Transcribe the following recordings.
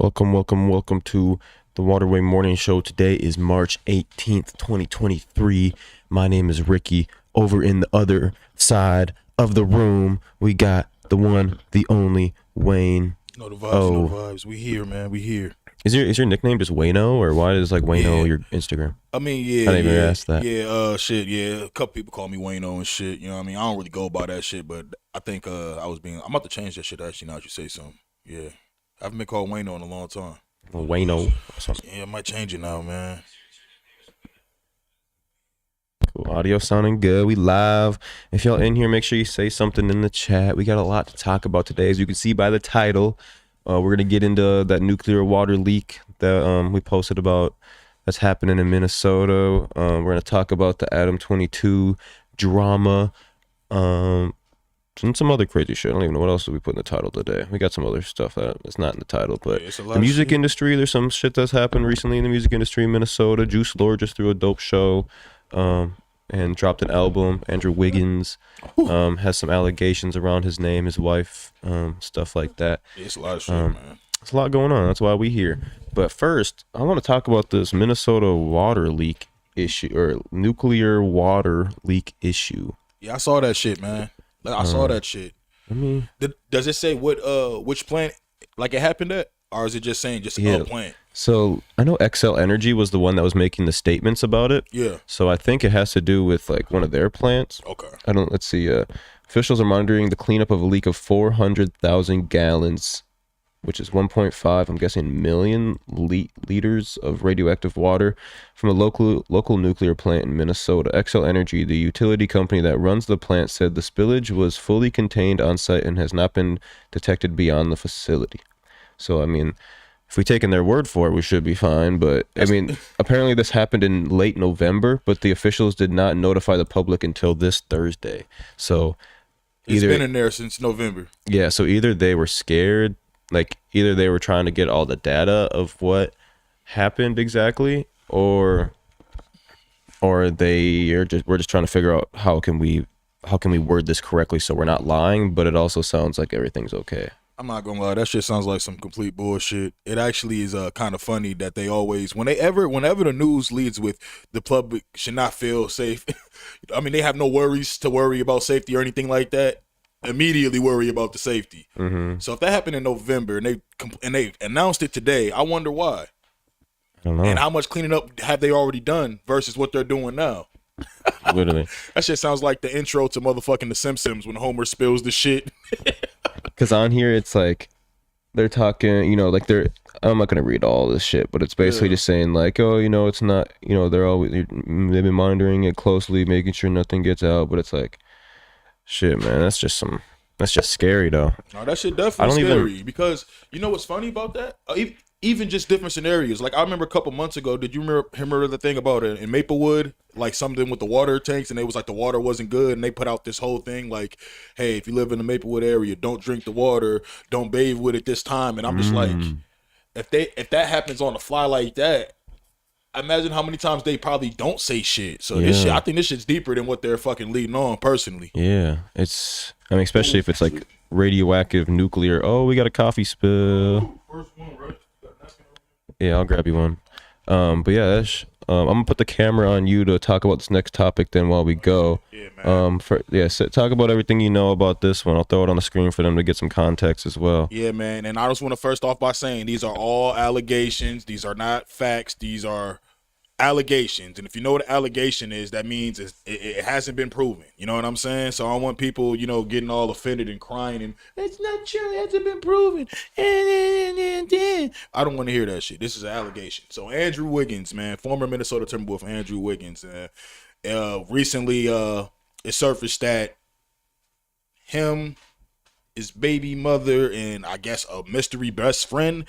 Welcome to the Waterway Morning Show. Today is March 18th, 2023. My name is Ricky. Over in the other side of the room, we got the one, the only Wayne. No, the vibes, no vibes. We here, man. We here. Is your nickname just Wayno, or why is like Wayno your Instagram? I mean, yeah. I didn't even ask that. Yeah, shit, yeah. A couple people call me Wayno and shit. You know what I mean? I don't really go by that shit, but I think I'm about to change that shit actually now that you say something. Yeah. I haven't been called Wayno in a long time. Wayno or something. Yeah, I might change it now, man. Cool. Audio sounding good. We live. If y'all in here, make sure you say something in the chat. We got a lot to talk about today. As you can see by the title, we're going to get into that nuclear water leak that we posted about that's happening in Minnesota. We're going to talk about the Adam 22 drama and some other crazy shit. I don't even know what else did we put in the title today. We got some other stuff that's not in the title, but the music industry, there's some shit that's happened recently in the music industry in Minnesota. Juice WRLD just threw a dope show and dropped an album. Andrew Wiggins has some allegations around his name, his wife, stuff like that. Yeah, it's a lot of shit, man. It's a lot going on. That's why we here. But first, I want to talk about this Minnesota water leak issue, or nuclear water leak issue. Yeah, I saw that shit, man. I saw that shit. I mean, does it say which plant like it happened at, or is it just saying a plant? So I know Xcel Energy was the one that was making the statements about it. Yeah. So I think it has to do with like one of their plants. Okay. Let's see. Officials are monitoring the cleanup of a leak of 400,000 gallons, which is 1.5, I'm guessing, million liters of radioactive water from a local nuclear plant in Minnesota. Xcel Energy, the utility company that runs the plant, said the spillage was fully contained on site and has not been detected beyond the facility. So, I mean, if we take in their word for it, we should be fine. But, I mean, apparently this happened in late November, but the officials did not notify the public until this Thursday. So, it's been in there since November. Yeah, so either they were scared, like either they were trying to get all the data of what happened exactly, or we're just trying to figure out how can we word this correctly so we're not lying, but it also sounds like everything's okay. I'm not gonna lie, that shit sounds like some complete bullshit. It actually is kind of funny that they always, whenever the news leads with the public should not feel safe. I mean, they have no worries to worry about safety or anything like that. Immediately worry about the safety. Mm-hmm. So if that happened in November and they announced it today, I wonder why. I don't know. And how much cleaning up have they already done versus what they're doing now? Literally. That shit sounds like the intro to motherfucking The Simpsons when Homer spills the shit. Because on here it's like they're talking, I'm not gonna read all this shit, but it's basically just saying like, oh, it's not, they've been monitoring it closely, making sure nothing gets out, but it's like, shit, man, that's just scary though. No, that shit definitely scary. Because you know what's funny about that? Even just different scenarios. Like I remember a couple months ago, did you remember the thing about it in Maplewood? Like something with the water tanks, and it was like the water wasn't good, and they put out this whole thing like, hey, if you live in the Maplewood area, don't drink the water, don't bathe with it this time. And I'm just like, if that happens on the fly like that, imagine how many times they probably don't say shit. So this shit, I think this shit's deeper than what they're fucking leading on personally. Yeah, especially if it's like radioactive nuclear. Oh, we got a coffee spill. First one, right? Yeah, I'll grab you one. But yeah, Ash, I'm gonna put the camera on you to talk about this next topic. Then while we go, yeah, man. Talk about everything you know about this one. I'll throw it on the screen for them to get some context as well. Yeah, man. And I just want to first off by saying these are all allegations. These are not facts. These are allegations. And if you know what an allegation is, that means it hasn't been proven. You know what I'm saying? So I don't want people, getting all offended and crying and it's not true, it hasn't been proven. I don't want to hear that shit. This is an allegation. So Andrew Wiggins, man, former Minnesota Timberwolf Andrew Wiggins, recently it surfaced that him, his baby mother, and I guess a mystery best friend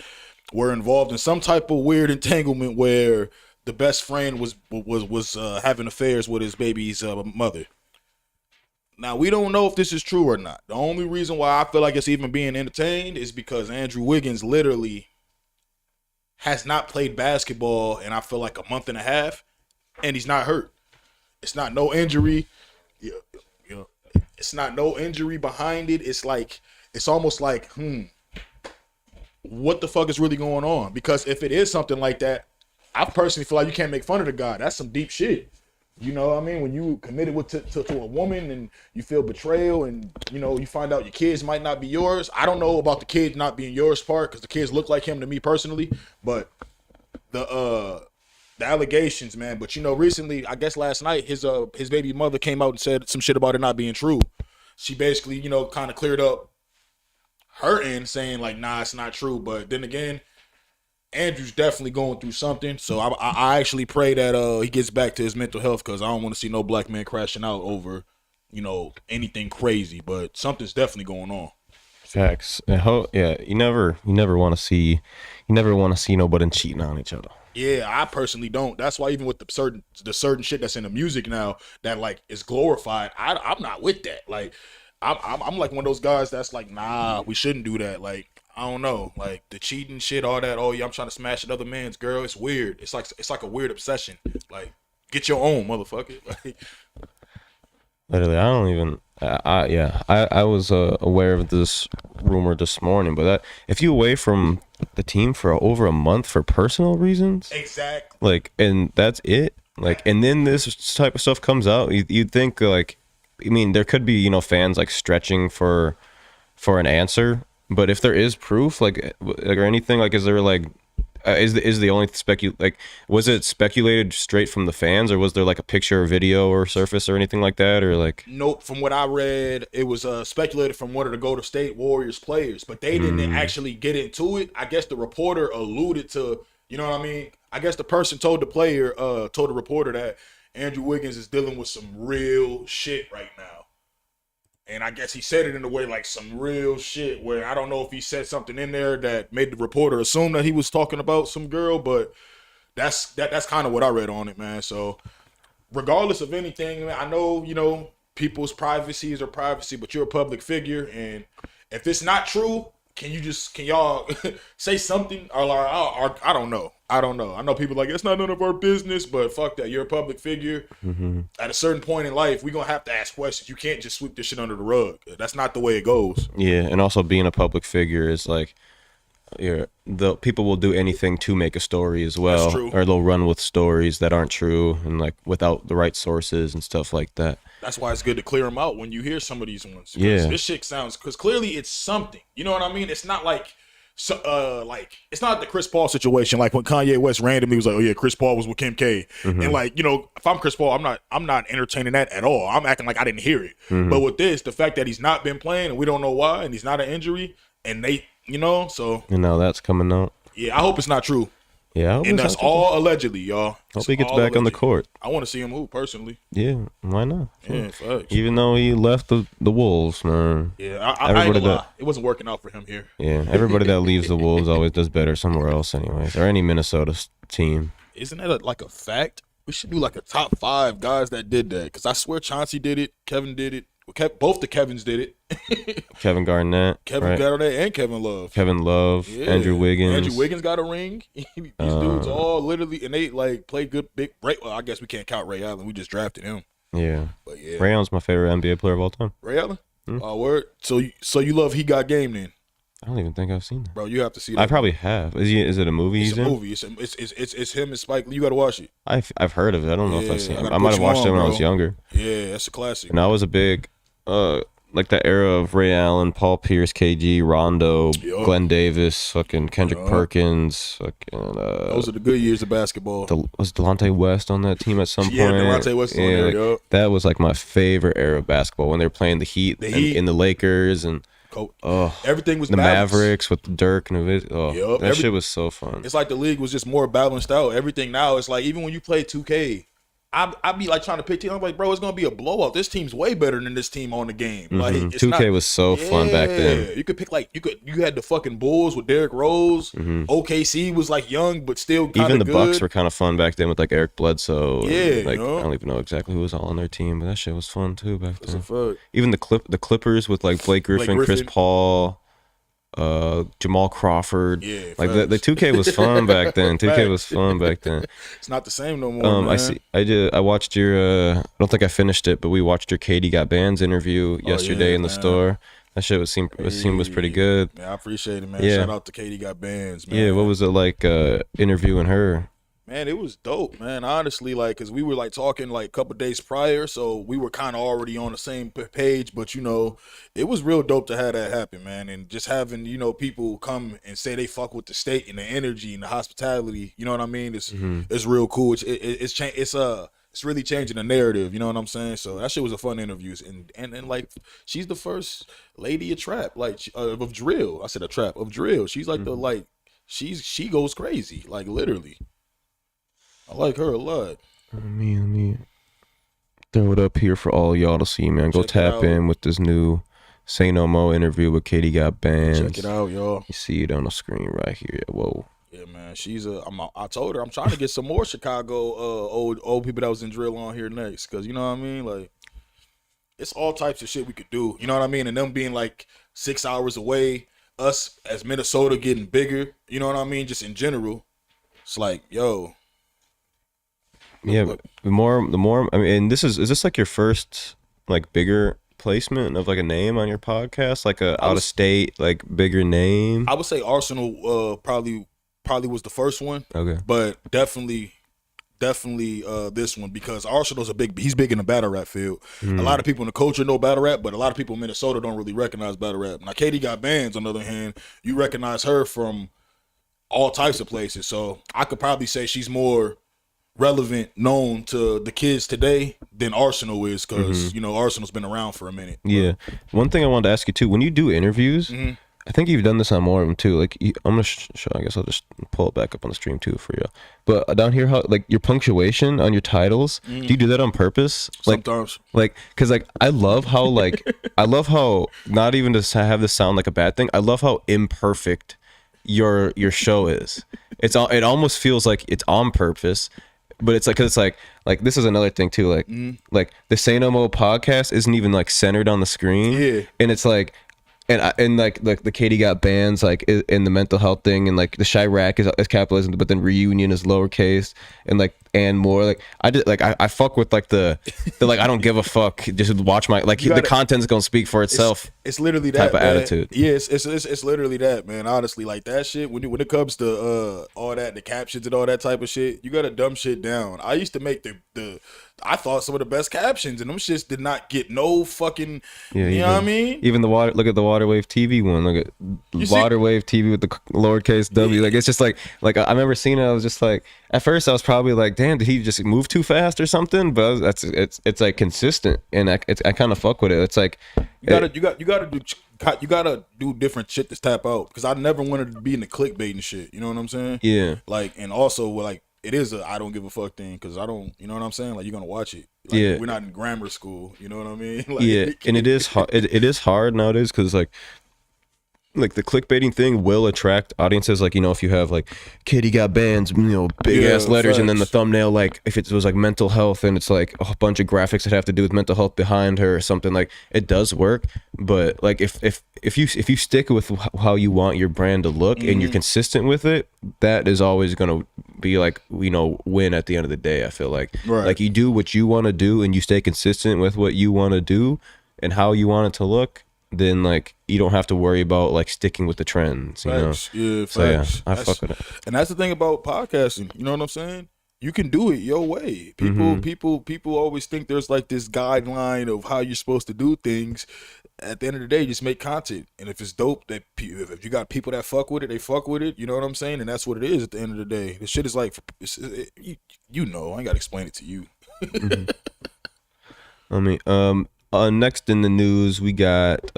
were involved in some type of weird entanglement where the best friend was having affairs with his baby's mother. Now, we don't know if this is true or not. The only reason why I feel like it's even being entertained is because Andrew Wiggins literally has not played basketball in, I feel like, a month and a half, and he's not hurt. It's not no injury. It's not no injury behind it. It's almost like, what the fuck is really going on? Because if it is something like that, I personally feel like you can't make fun of the guy. That's some deep shit. You know what I mean? When you committed to a woman and you feel betrayal and, you know, you find out your kids might not be yours. I don't know about the kids not being yours part because the kids look like him to me personally. But the allegations, man. But, you know, recently, I guess last night, his baby mother came out and said some shit about it not being true. She basically, you know, kind of cleared up her end saying like, nah, it's not true. But then again, Andrew's definitely going through something, so I actually pray that he gets back to his mental health because I don't want to see no black man crashing out over, you know, anything crazy. But something's definitely going on. Facts. Yeah, you never want to see nobody cheating on each other. Yeah, I personally don't. That's why even with the certain shit that's in the music now that like is glorified, I'm not with that. Like, I'm like one of those guys that's like, nah, we shouldn't do that. Like, I don't know, like the cheating shit, all that. Oh yeah, I'm trying to smash another man's girl. It's weird. It's like a weird obsession. Like, get your own, motherfucker. Like, literally, I don't even. I was aware of this rumor this morning, but if you away from the team for over a month for personal reasons, exactly. Like, and that's it. Like, and then this type of stuff comes out. You'd think like, I mean, there could be, you know, fans like stretching for an answer. But if there is proof, like or anything, like, is there like, is the only like, was it speculated straight from the fans, or was there like a picture or video or surface or anything like that, or like? Nope. From what I read, it was speculated from one of the Golden State Warriors players, but they didn't actually get into it. I guess the reporter alluded to, you know what I mean? I guess the person told the player, told the reporter that Andrew Wiggins is dealing with some real shit right now. And I guess he said it in a way like some real shit where I don't know if he said something in there that made the reporter assume that he was talking about some girl, but that's kind of what I read on it, man. So regardless of anything, I know, you know, people's privacy is their privacy, but you're a public figure, and if it's not true, can y'all say something? Or I don't know. I know people like, it's not none of our business, but fuck that. You're a public figure. Mm-hmm. At a certain point in life, we're going to have to ask questions. You can't just sweep this shit under the rug. That's not the way it goes. Yeah, and also being a public figure is like, the people will do anything to make a story as well. That's true. Or they'll run with stories that aren't true and like without the right sources and stuff like that. That's why it's good to clear them out when you hear some of these ones. Yeah. This shit sounds, because clearly it's something. You know what I mean? It's not like, it's not the Chris Paul situation. Like when Kanye West randomly was like, oh yeah, Chris Paul was with Kim K. Mm-hmm. And like, you know, if I'm Chris Paul, I'm not entertaining that at all. I'm acting like I didn't hear it. Mm-hmm. But with this, the fact that he's not been playing and we don't know why, and he's not an injury, and they, you know, so. You know, that's coming out. Yeah, I hope it's not true. Yeah, and that's all allegedly, y'all. Hope he gets back on the court. I want to see him move personally. Yeah, why not? Yeah, facts. Even though he left the Wolves, man. Yeah, I ain't gonna lie. It wasn't working out for him here. Yeah, everybody that leaves the Wolves always does better somewhere else, anyways, or any Minnesota team. Isn't that like a fact? We should do like a top 5 guys that did that, because I swear Chauncey did it, Kevin did it. Both the Kevins did it. Kevin Garnett. Garnett and Kevin Love. Kevin Love. Yeah. Andrew Wiggins. Andrew Wiggins got a ring. These dudes all literally, and they like played good big break. Well, I guess we can't count Ray Allen. We just drafted him. Yeah. But yeah. Ray Allen's my favorite NBA player of all time. Ray Allen? Word. So you love He Got Game then? I don't even think I've seen that. Bro, you have to see that. I probably have. Is it a movie It's a movie. It's him and Spike Lee. You got to watch it. I've heard of it. I don't know if I've seen it. I might have watched it when I was younger. Yeah, that's a classic. And I was a big like that era of Ray Allen, Paul Pierce, KG, Rondo, Glenn Davis, fucking Kendrick Perkins, fucking. Those are the good years of basketball. Was Delonte West on that team at some point? Yeah, Delonte West was on there, like, that was like my favorite era of basketball when they were playing the Heat, in the Lakers and. Everything was the balanced. Mavericks with Dirk and that shit was so fun. It's like the league was just more balanced out. Everything now, it's like even when you play 2K, I'd be like trying to pick team. I'm like, bro, it's gonna be a blowout. This team's way better than this team on the game. Mm-hmm. Like 2K was so fun back then. You could pick you had the fucking Bulls with Derrick Rose. Mm-hmm. OKC was like young but still kind of even the good. Bucks were kind of fun back then with like Eric Bledsoe. Yeah, and, like, I don't even know exactly who was all on their team, but that shit was fun too back then. Fuck. Even the Clippers with like Blake Griffin, Chris Paul. Jamal Crawford. Yeah, like the 2K was fun back then. 2K was fun back then. It's not the same no more. Man. I watched your I don't think I finished it, but we watched your Katie Got Bands interview yesterday in the store. That shit was pretty good. Man, I appreciate it, man. Yeah. Shout out to Katie Got Bands, man. Yeah, what was it like interviewing her? Man, it was dope, man. Honestly, like, cause we were like talking like a couple days prior, so we were kind of already on the same page. But you know, it was real dope to have that happen, man. And just having people come and say they fuck with the state and the energy and the hospitality. You know what I mean? It's real cool. It's really changing the narrative. You know what I'm saying? So that shit was a fun interview. And like, she's the first lady of trap, like of drill. I said a trap of drill. She's like the like she goes crazy, like literally. I like her a lot. Let me throw it up here for all y'all to see, man. Go tap in with this new Say No Mo interview with Katie Got Bands. Check it out, y'all. You see it on the screen right here. Whoa. Yeah, man. I told her I'm trying to get some more Chicago old people that was in drill on here next, cause you know what I mean. Like, it's all types of shit we could do. You know what I mean? And them being like 6 hours away, us as Minnesota getting bigger. You know what I mean? Just in general, it's like, yo. Yeah, but the more I mean, and is this like your first like bigger placement of like a name on your podcast, like a out of state like bigger name? I would say Arsenal probably was the first one. Okay. But definitely this one, because Arsenal's he's big in the battle rap field. A lot of people in the culture know battle rap, but a lot of people in Minnesota don't really recognize battle rap. Now Katie Got Bands, on the other hand, you recognize her from all types of places. So I could probably say she's more relevant, known to the kids today than Arsenal is, because Arsenal's been around for a minute. Yeah. One thing I wanted to ask you too, when you do interviews, I think you've done this on more of them too. Like, I'm gonna show. I guess I'll just pull it back up on the stream too for you. But down here, how like your punctuation on your titles? Do you do that on purpose? Sometimes. Like, cause like I love how not even to have this sound like a bad thing. I love how imperfect your show is. It almost feels like it's on purpose. But it's like, cause it's like this is another thing too. Like the Say No Mo podcast isn't even like centered on the screen. Yeah. And it's like, and like the Katie Got Bands, like in the mental health thing, and like the Chirac is capitalism, but then Reunion is lowercase, and like and more. Like I fuck with like the like I don't give a fuck, just watch my the content's gonna speak for itself. It's literally that type of attitude. Yeah, it's literally that, man. Honestly, like that shit. When it comes to all that, the captions and all that type of shit, you gotta dumb shit down. I used to make I thought some of the best captions, and them shits did not get no fucking. Yeah, you know what I mean? Even look at the Waterwave TV one. Look at Waterwave TV with the lowercase W. Like, it's just like I remember seeing it. I was just like, at first I was probably like, damn, did he just move too fast or something? But it's like consistent, and I kind of fuck with it. It's like you gotta do different shit to tap out, because I never wanted to be in the clickbait and shit. You know what I'm saying? Yeah. Like, and also like, it is a I don't give a fuck thing, because I don't, you know what I'm saying? Like, you're gonna watch it. Like, yeah. We're not in grammar school. You know what I mean? Like, yeah. And it is hard. It is hard nowadays, because like the clickbaiting thing will attract audiences. Like, if you have like Katie Got Bands, big ass letters, facts. And then the thumbnail, like if it was like mental health and it's like a bunch of graphics that have to do with mental health behind her or something, like it does work. But like if you stick with how you want your brand to look and you're consistent with it, that is always gonna be like, win at the end of the day. I feel like like you do what you want to do and you stay consistent with what you want to do and how you want it to look, then like you don't have to worry about like sticking with the trends, facts. Yeah, so facts. I fuck with it. And that's the thing about podcasting, you know what I'm saying? You can do it your way. People always think there's like this guideline of how you're supposed to do things. At the end of the day, just make content, and if it's dope, that if you got people that fuck with it, they fuck with it. You know what I'm saying? And that's what it is. At the end of the day, the shit is like, I ain't gotta explain it to you. I mean, next in the news, we got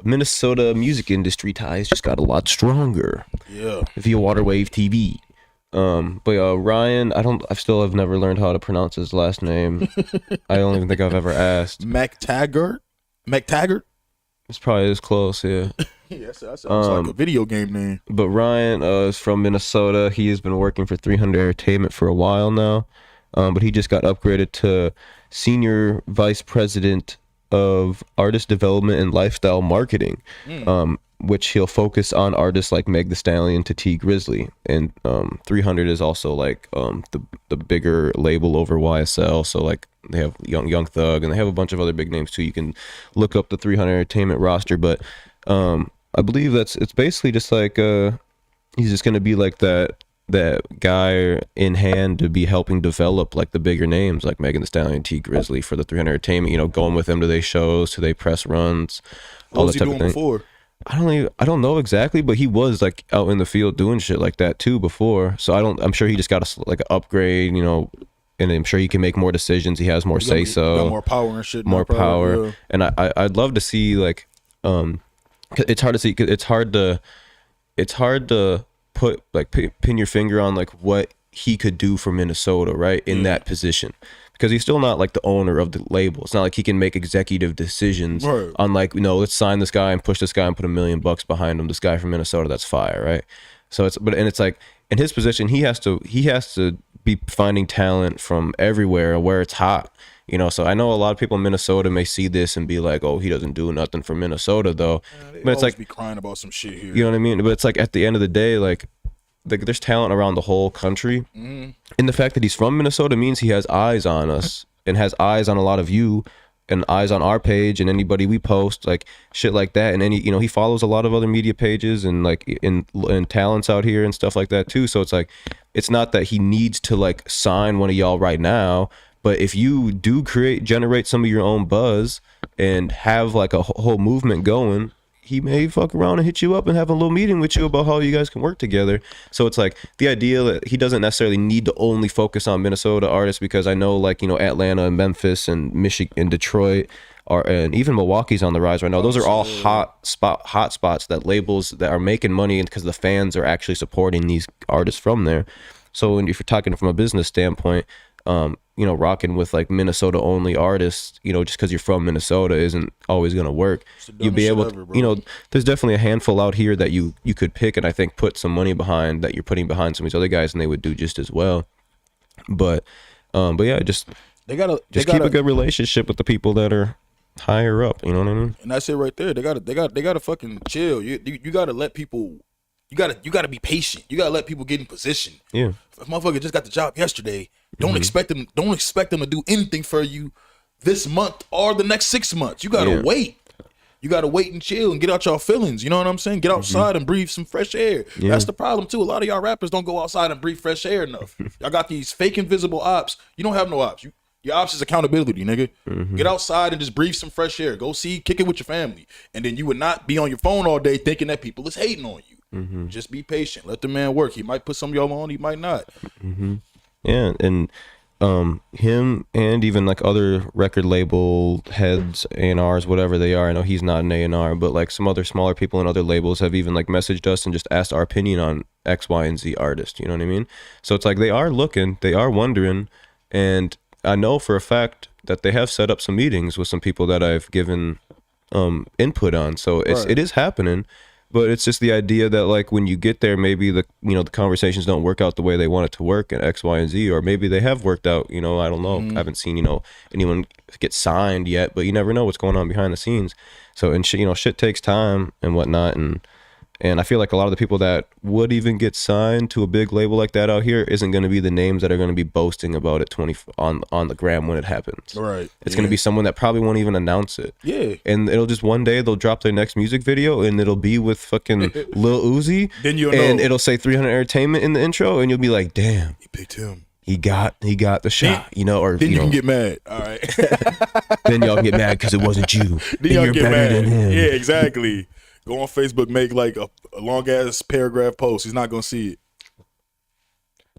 Minnesota music industry ties just got a lot stronger. Yeah. Via Waterwave TV. But Ryan, I still have never learned how to pronounce his last name. I don't even think I've ever asked. McTaggart? It's probably as close, yeah. Yeah, that sounds like a video game name. But Ryan is from Minnesota. He has been working for 300 Entertainment for a while now. But he just got upgraded to Senior Vice President of artist development and lifestyle marketing, which he'll focus on artists like Meg Thee Stallion to T Grizzly, and 300 is also like the bigger label over YSL. So like they have Young Thug, and they have a bunch of other big names too. You can look up the 300 Entertainment roster, but I believe it's basically just like he's just gonna be like that guy in hand to be helping develop like the bigger names like Megan Thee Stallion, T Grizzly for the 300 Entertainment. You know, going with them to their shows, to their press runs, all What was that he type doing of thing. before? I don't know exactly, but he was like out in the field doing shit like that too before. So I'm sure he just got like an upgrade, you know, and I'm sure he can make more decisions. He has more say Got so, more power and shit. more now, probably, power. yeah. And I'd love to see like it's hard to see. It's hard to put like pin your finger on like what he could do for Minnesota, right, in that position, because he's still not like the owner of the label. It's not like he can make executive decisions Right. on like, you know, let's sign this guy and push this guy and put $1 million behind him. This guy from Minnesota, that's fire, right? So it's like in his position, he has to be finding talent from everywhere where it's hot. You know, so I know a lot of people in Minnesota may see this and be like, "Oh, he doesn't do nothing for Minnesota, though." They But it's always like, be crying about some shit here. you know what I mean? But it's like at the end of the day, like there's talent around the whole country, and the fact that he's from Minnesota means he has eyes on us and has eyes on a lot of you and eyes on our page and anybody we post, like shit like that. And any, you know, he follows a lot of other media pages and like in talents out here and stuff like that too. So it's like, it's not that he needs to like sign one of y'all right now, but if you do generate some of your own buzz and have like a whole movement going, he may fuck around and hit you up and have a little meeting with you about how you guys can work together. So it's like the idea that he doesn't necessarily need to only focus on Minnesota artists, because I know like, you know, Atlanta and Memphis and Michigan and Detroit are, and even Milwaukee's on the rise right now. Those are all hot spots that labels that are making money because the fans are actually supporting these artists from there. So if you're talking from a business standpoint, you know, rocking with like Minnesota only artists, you know, just because you're from Minnesota isn't always gonna work. You'll be able to, you know, there's definitely a handful out here that you could pick and I think put some money behind, that you're putting behind some of these other guys, and they would do just as well. But yeah, just They gotta keep a good relationship with the people that are higher up. You know what I mean? And that's it right there. They gotta fucking chill. You gotta let people. You gotta be patient. You gotta let people get in position. Yeah. If a motherfucker just got the job yesterday, don't expect them to do anything for you this month or the next 6 months. You gotta wait. You gotta wait and chill and get out your feelings. You know what I'm saying? Get outside and breathe some fresh air. Yeah. That's the problem too. A lot of y'all rappers don't go outside and breathe fresh air enough. Y'all got these fake invisible ops. You don't have no ops. Your ops is accountability, nigga. Get outside and just breathe some fresh air. Go kick it with your family. And then you would not be on your phone all day thinking that people is hating on you. Just be patient. Let the man work. He might put some of y'all on, he might not. Yeah, and him and even like other record label heads, A&Rs, whatever they are. I know he's not an A&R, but like some other smaller people and other labels have even like messaged us and just asked our opinion on X, Y, and Z artist. You know what I mean? So it's like they are looking, they are wondering, and I know for a fact that they have set up some meetings with some people that I've given input on. So it is happening. But it's just the idea that like when you get there, maybe the conversations don't work out the way they want it to work in X, Y, and Z, or maybe they have worked out. You know, I don't know. I haven't seen anyone get signed yet, but you never know what's going on behind the scenes. So and shit takes time and whatnot, and I feel like a lot of the people that would even get signed to a big label like that out here isn't going to be the names that are going to be boasting about it on the gram when it happens. Right. It's going to be someone that probably won't even announce it. Yeah. And it'll just one day they'll drop their next music video and it'll be with fucking Lil Uzi. Then you'll and know. it'll say 300 Entertainment in the intro, and you'll be like, damn, He picked him. he got the shot, or Then you can get mad. All right. then y'all can get mad because it wasn't you. Then y'all you're get better mad. than him. Yeah, exactly. Go on Facebook, make like a long ass paragraph post. He's not gonna see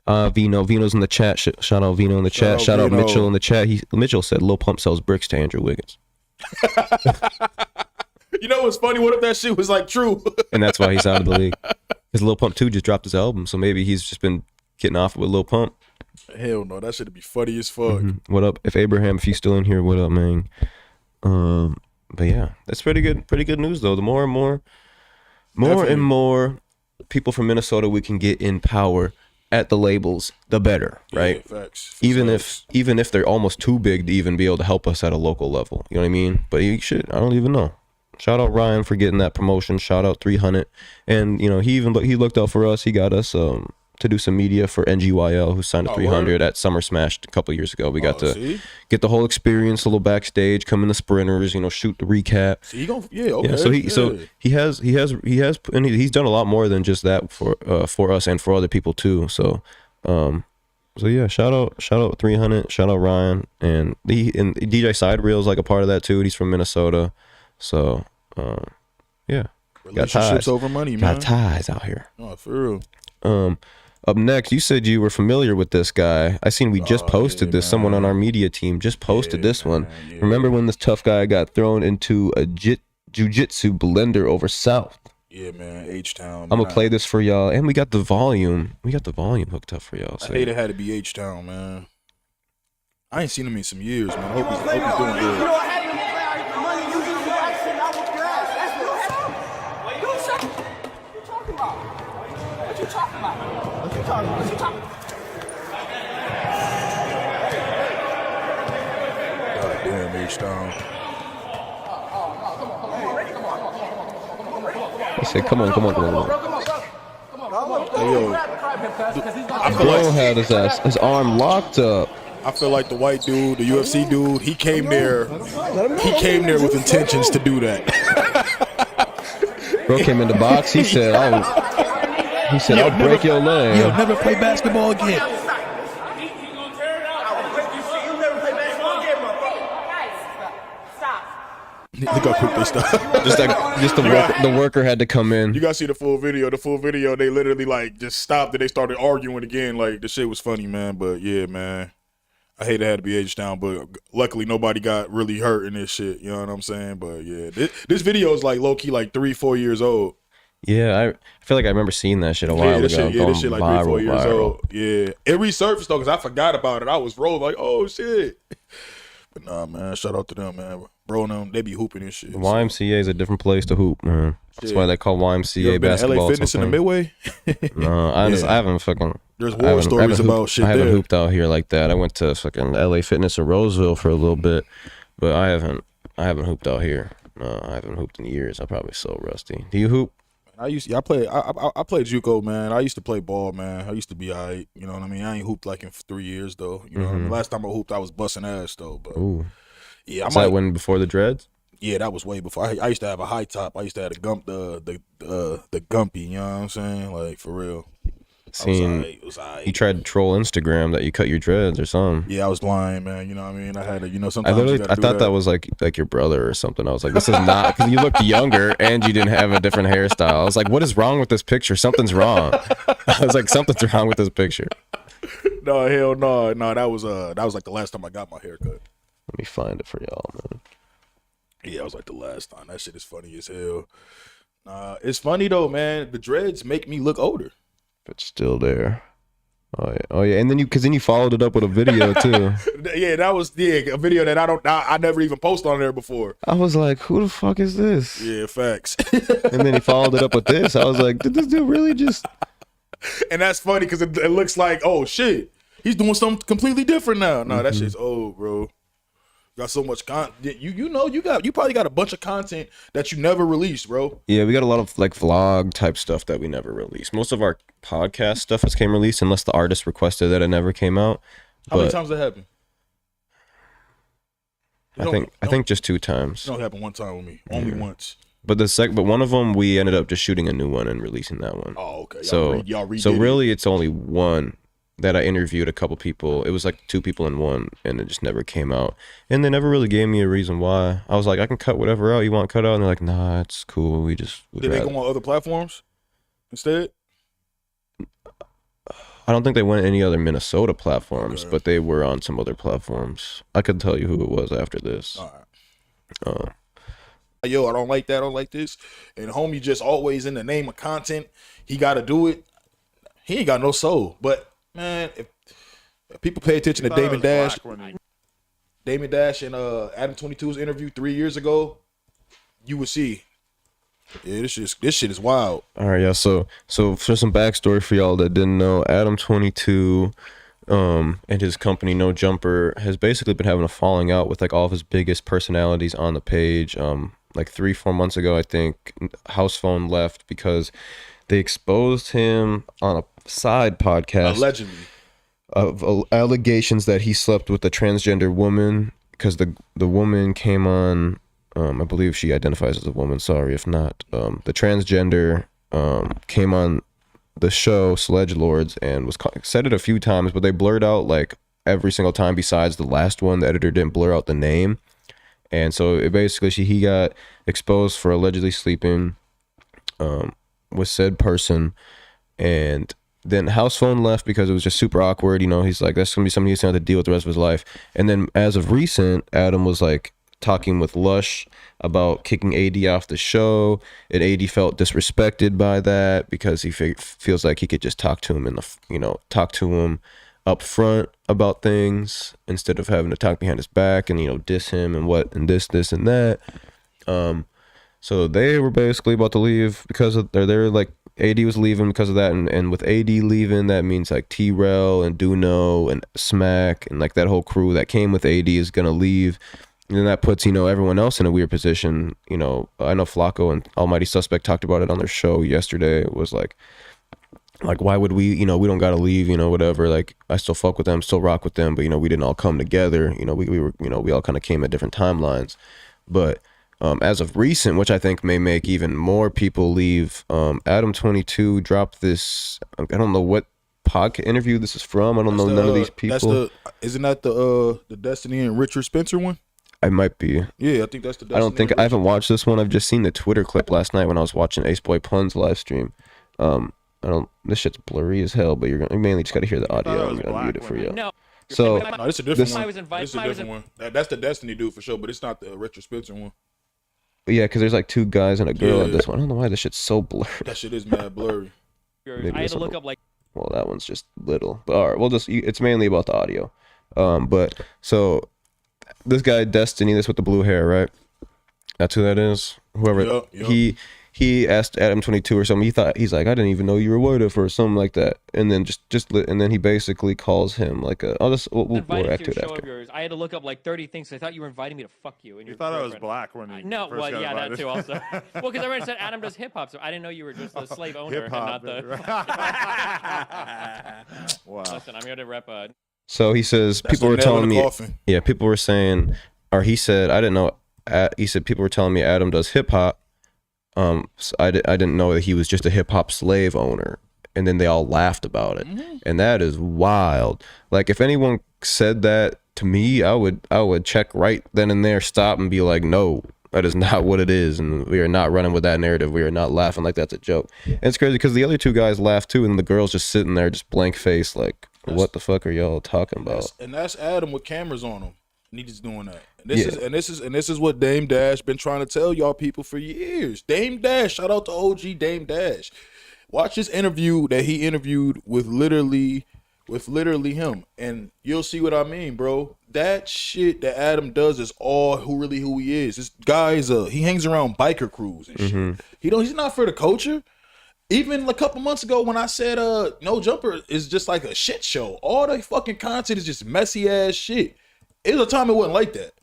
it. Vino's in the chat. Shout out Vino in the chat. Shout out Vino. Mitchell in the chat. Mitchell said Lil Pump sells bricks to Andrew Wiggins, You know what's funny? What if that shit was like true? and that's why he's out of the league. Because Lil Pump 2 just dropped his album, so maybe he's just been getting off with Lil Pump. Hell no, that shit'd be funny as fuck. What up? If you still in here, what up, man? But yeah, that's pretty good news though. The more and more Definitely. and more people from Minnesota we can get in power, at the labels, the better, right? Yeah, facts. Even Facts. if they're almost too big to even be able to help us at a local level. You know what I mean? But he should. I don't even know. Shout out Ryan for getting that promotion. Shout out 300. And you know, he looked out for us. He got us to do some media for NGYL, who signed to 300 at Summer Smash a couple years ago. We got to get the whole experience, a little backstage, come in the sprinters, you know, shoot the recap. So he gonna, okay. Yeah, so he's done a lot more than just that for us and for other people too. So yeah, shout out 300, shout out Ryan, and DJ Side Reel's like a part of that too. He's from Minnesota, so yeah, relationships over money, man. Got ties out here. Oh, for real. Up next, you said you were familiar with this guy. I seen we just posted this. Man. Someone on our media team just posted this one. Yeah. Remember when this tough guy got thrown into a jiu-jitsu blender over South? Yeah, man. H-Town. I'm gonna play this for y'all, and we got the volume. We got the volume hooked up for y'all. So. I hate it had to be H-Town, man. I ain't seen him in some years, man. I hope he's doing good. God damn, H-Town. He said, come on. Hey, yo. Blow had his arm locked up. I feel like the white dude, the UFC dude, he came there with intentions to do that. Bro came in the box, he said, I'll break your leg. You'll never play basketball again. Look how quick they stop. Just the worker had to come in. You gotta see the full video. The full video, they literally like just stopped and they started arguing again. Like the shit was funny, man. But yeah, man. I hate it had to be H-Town, but luckily nobody got really hurt in this shit. You know what I'm saying? But yeah, this video is like low key like 3-4 years old. Yeah, I feel like I remember seeing that shit a while ago. This shit like 3-4 years old. Yeah, it resurfaced though because I forgot about it. I was rolling like, oh shit. But nah, man, shout out to them, man. Bro, them they be hooping and shit. YMCA is a different place to hoop, man. That's why they call YMCA basketball. LA Fitness in the Midway? No, I haven't fucking. There's war stories about shit. I haven't hooped out here like that. I went to fucking LA Fitness in Roseville for a little bit, but I haven't hooped out here. No, I haven't hooped in years. I'm probably so rusty. Do you hoop? I played JUCO, man. I used to play ball, man. I used to be alright. You know what I mean? I ain't hooped like in 3 years though. You know what I mean? Last time I hooped, I was busting ass though. But yeah, that when before the dreads? Yeah, that was way before. I used to have a high top. I used to have the gumpy. You know what I'm saying? Like for real. Seen you tried to troll Instagram that you cut your dreads or something. Yeah, I was lying, man. You know what I mean? I had to, sometimes I thought that was like your brother or something. I was like, this is not, because you looked younger and you didn't have a different hairstyle. I was like, what is wrong with this picture? Something's wrong. I was like, something's wrong with this picture. No, hell no. No, that was like the last time I got my hair cut. Let me find it for y'all, man. Yeah, it was like the last time. That shit is funny as hell. It's funny though, man. The dreads make me look older. It's still there. Oh yeah, and then you followed it up with a video too. Yeah, that was a video that I never even posted on there before. I was like, who the fuck is this? Yeah, facts. And then he followed it up with this. I was like, did this dude really just? And that's funny because it looks like, oh shit, he's doing something completely different now. No, that shit's old, bro. Got so much content. You probably got a bunch of content that you never released, bro. Yeah, we got a lot of like vlog type stuff that we never released. Most of our podcast stuff has came released unless the artist requested that it never came out. How many times that happened? I think just 2 times. It don't happen one time with me. Only once. But but one of them we ended up just shooting a new one and releasing that one. Oh, okay. So really it's only one that I interviewed a couple people. It was like 2 people in one, and it just never came out. And they never really gave me a reason why. I was like, I can cut whatever out you want cut out, and they're like, nah, it's cool. Did they go on other platforms instead? I don't think they went any other Minnesota platforms, but they were on some other platforms. I could tell you who it was after this. All right. Yo, I don't like that. I don't like this. And homie just always in the name of content, he got to do it. He ain't got no soul, but. Man, if people pay attention to Damon Dash and Adam 22's interview 3 years ago, you would see Yeah, this shit is wild. All right, yeah. So for some backstory for y'all that didn't know, Adam 22, and his company No Jumper has basically been having a falling out with like all of his biggest personalities on the page. Like 3-4 months ago, I think House Phone left because they exposed him on a side podcast Allegedly. of allegations that he slept with a transgender woman because the woman came on. I believe she identifies as a woman. Sorry if not. The transgender came on the show Sledge Lords and said it a few times, but they blurred out like every single time besides the last one. The editor didn't blur out the name, and so it basically he got exposed for allegedly sleeping with said person, and then House Phone left because it was just super awkward. You know, he's like, that's gonna be something he's gonna have to deal with the rest of his life. And then as of recent, Adam was like talking with Lush about kicking AD off the show, and AD felt disrespected by that because he feels like he could just talk to him talk to him up front about things instead of having to talk behind his back and diss him and this and that. So they were basically about to leave because of they're like AD was leaving because of that, and with AD leaving, that means like T-Rel and Duno and Smack and like that whole crew that came with AD is gonna leave. And then that puts, everyone else in a weird position. I know Flacco and Almighty Suspect talked about it on their show yesterday. It was like why would we, we don't got to leave, whatever. Like, I still fuck with them, still rock with them, but, we didn't all come together. We were, we all kind of came at different timelines. But as of recent, which I think may make even more people leave, Adam 22 dropped this, I don't know what podcast interview this is from. I don't know none of these people. Isn't that the Destiny and Richard Spencer one? I might be. Yeah, I think that's the Destiny. I haven't watched this one. I've just seen the Twitter clip last night when I was watching Ace Boy Pun's live stream. This shit's blurry as hell, but you mainly just got to hear the audio. I'm gonna mute it for you. No. So No, it's a different one. I was invited. It's a different one. That's the Destiny dude for sure, but it's not the Richard Spencer one. yeah, because there's like two guys and a girl in this one. I don't know why this shit's so blurry. That shit is mad blurry. I had to look up like. Well, that one's just little. But all right, it's mainly about the audio. But so this guy Destiny, this with the blue hair, right? That's who that is. Whoever Yep. he asked Adam 22 or something. He's like, I didn't even know you were white at first, something like that. And then and then he basically calls him like we'll react to it after. Yours. I had to look up like 30 things. I thought you were inviting me to fuck you. And you thought I was black when you no, first well, got yeah, invited. that too also. Well, because everyone said Adam does hip hop, so I didn't know you were just the slave owner and not the. Wow. Listen, I'm here to rep. So he says That's people were the nail in telling the me, coffin. yeah, people were saying, or he said, I didn't know. He said people were telling me Adam does hip hop. So I didn't know that he was just a hip hop slave owner, and then they all laughed about it, and that is wild. Like if anyone said that to me, I would check right then and there, stop and be like, no, that is not what it is, and we are not running with that narrative. We are not laughing like that's a joke. And it's crazy because the other two guys laughed too, and the girl's just sitting there, just blank face, like, what the fuck are y'all talking about? And that's Adam with cameras on him. And he's doing that. And this is what Dame Dash been trying to tell y'all people for years. Dame Dash, shout out to OG Dame Dash. Watch his interview that he interviewed with literally him, and you'll see what I mean, bro. That shit that Adam does is all who he is. This guy is he hangs around biker crews and shit. He's not for the culture. Even a couple months ago when I said No Jumper is just like a shit show. All the fucking content is just messy ass shit. It was a time it wasn't like that.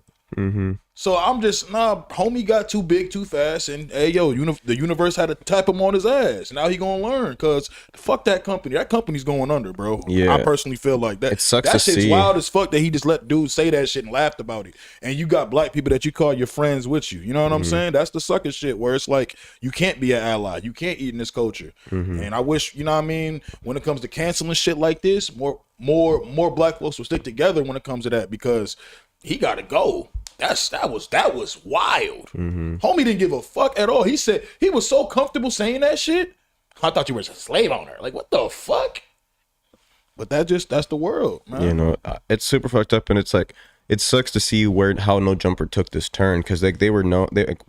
So I'm just, homie got too big too fast, and hey yo, the universe had to tap him on his ass. Now he gonna learn, cause fuck that company. That company's going under, bro. Yeah. I personally feel like that. It sucks that to shit's see. wild as fuck that he just let dudes say that shit and laughed about it. And you got black people that you call your friends with you. You know what I'm saying? That's the sucker shit where it's like you can't be an ally. You can't eat in this culture. And I wish, you know what I mean, when it comes to canceling shit like this, more black folks will stick together when it comes to that, because he gotta go. That was wild. Homie didn't give a fuck at all. He said he was so comfortable saying that shit. I thought you were a slave owner. Like, what the fuck? But that's the world, man. It's super fucked up, and it's like it sucks to see how No Jumper took this turn, because they were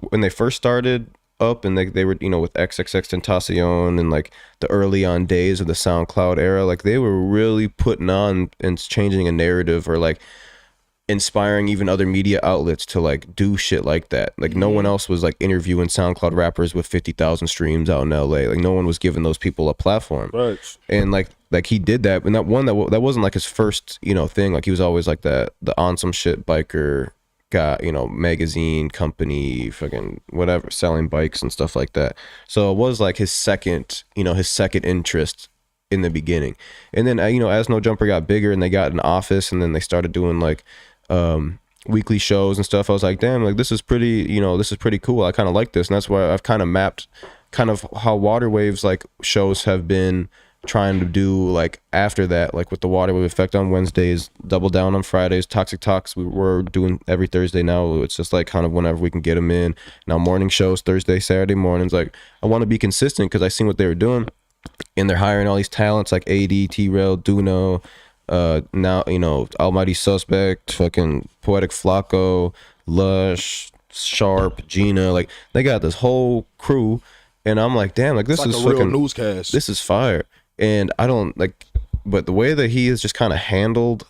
when they first started up, and they were with XXXTentacion and like the early on days of the SoundCloud era, like they were really putting on and changing a narrative, or like inspiring even other media outlets to like do shit like that. Like no one else was like interviewing SoundCloud rappers with 50,000 streams out in LA. Like no one was giving those people a platform. Right. And like he did that, and that wasn't like his first, you know, thing. Like he was always like the on some shit biker guy, you know, magazine company, fucking whatever, selling bikes and stuff like that. So it was like his second interest in the beginning. And then you know, as No Jumper got bigger and they got an office, and then they started doing like weekly shows and stuff, I was like, damn, like this is pretty cool. I kind of like this. And that's why I've kind of mapped kind of how Water Waves like shows have been trying to do like after that, like with the Water Wave Effect on Wednesdays, Double Down on Fridays, Toxic Talks we're doing every Thursday now. It's just like kind of whenever we can get them in. Now morning shows, Thursday, Saturday mornings. Like I want to be consistent because I seen what they were doing, and they're hiring all these talents like AD, T-Rail, Duno, now, you know, Almighty Suspect, fucking Poetic Flacco, Lush, Sharp, Gina. Like they got this whole crew, and I'm like, damn, like this It's is like a real fucking newscast. this is fire. And I don't like, but the way that he has just kind of handled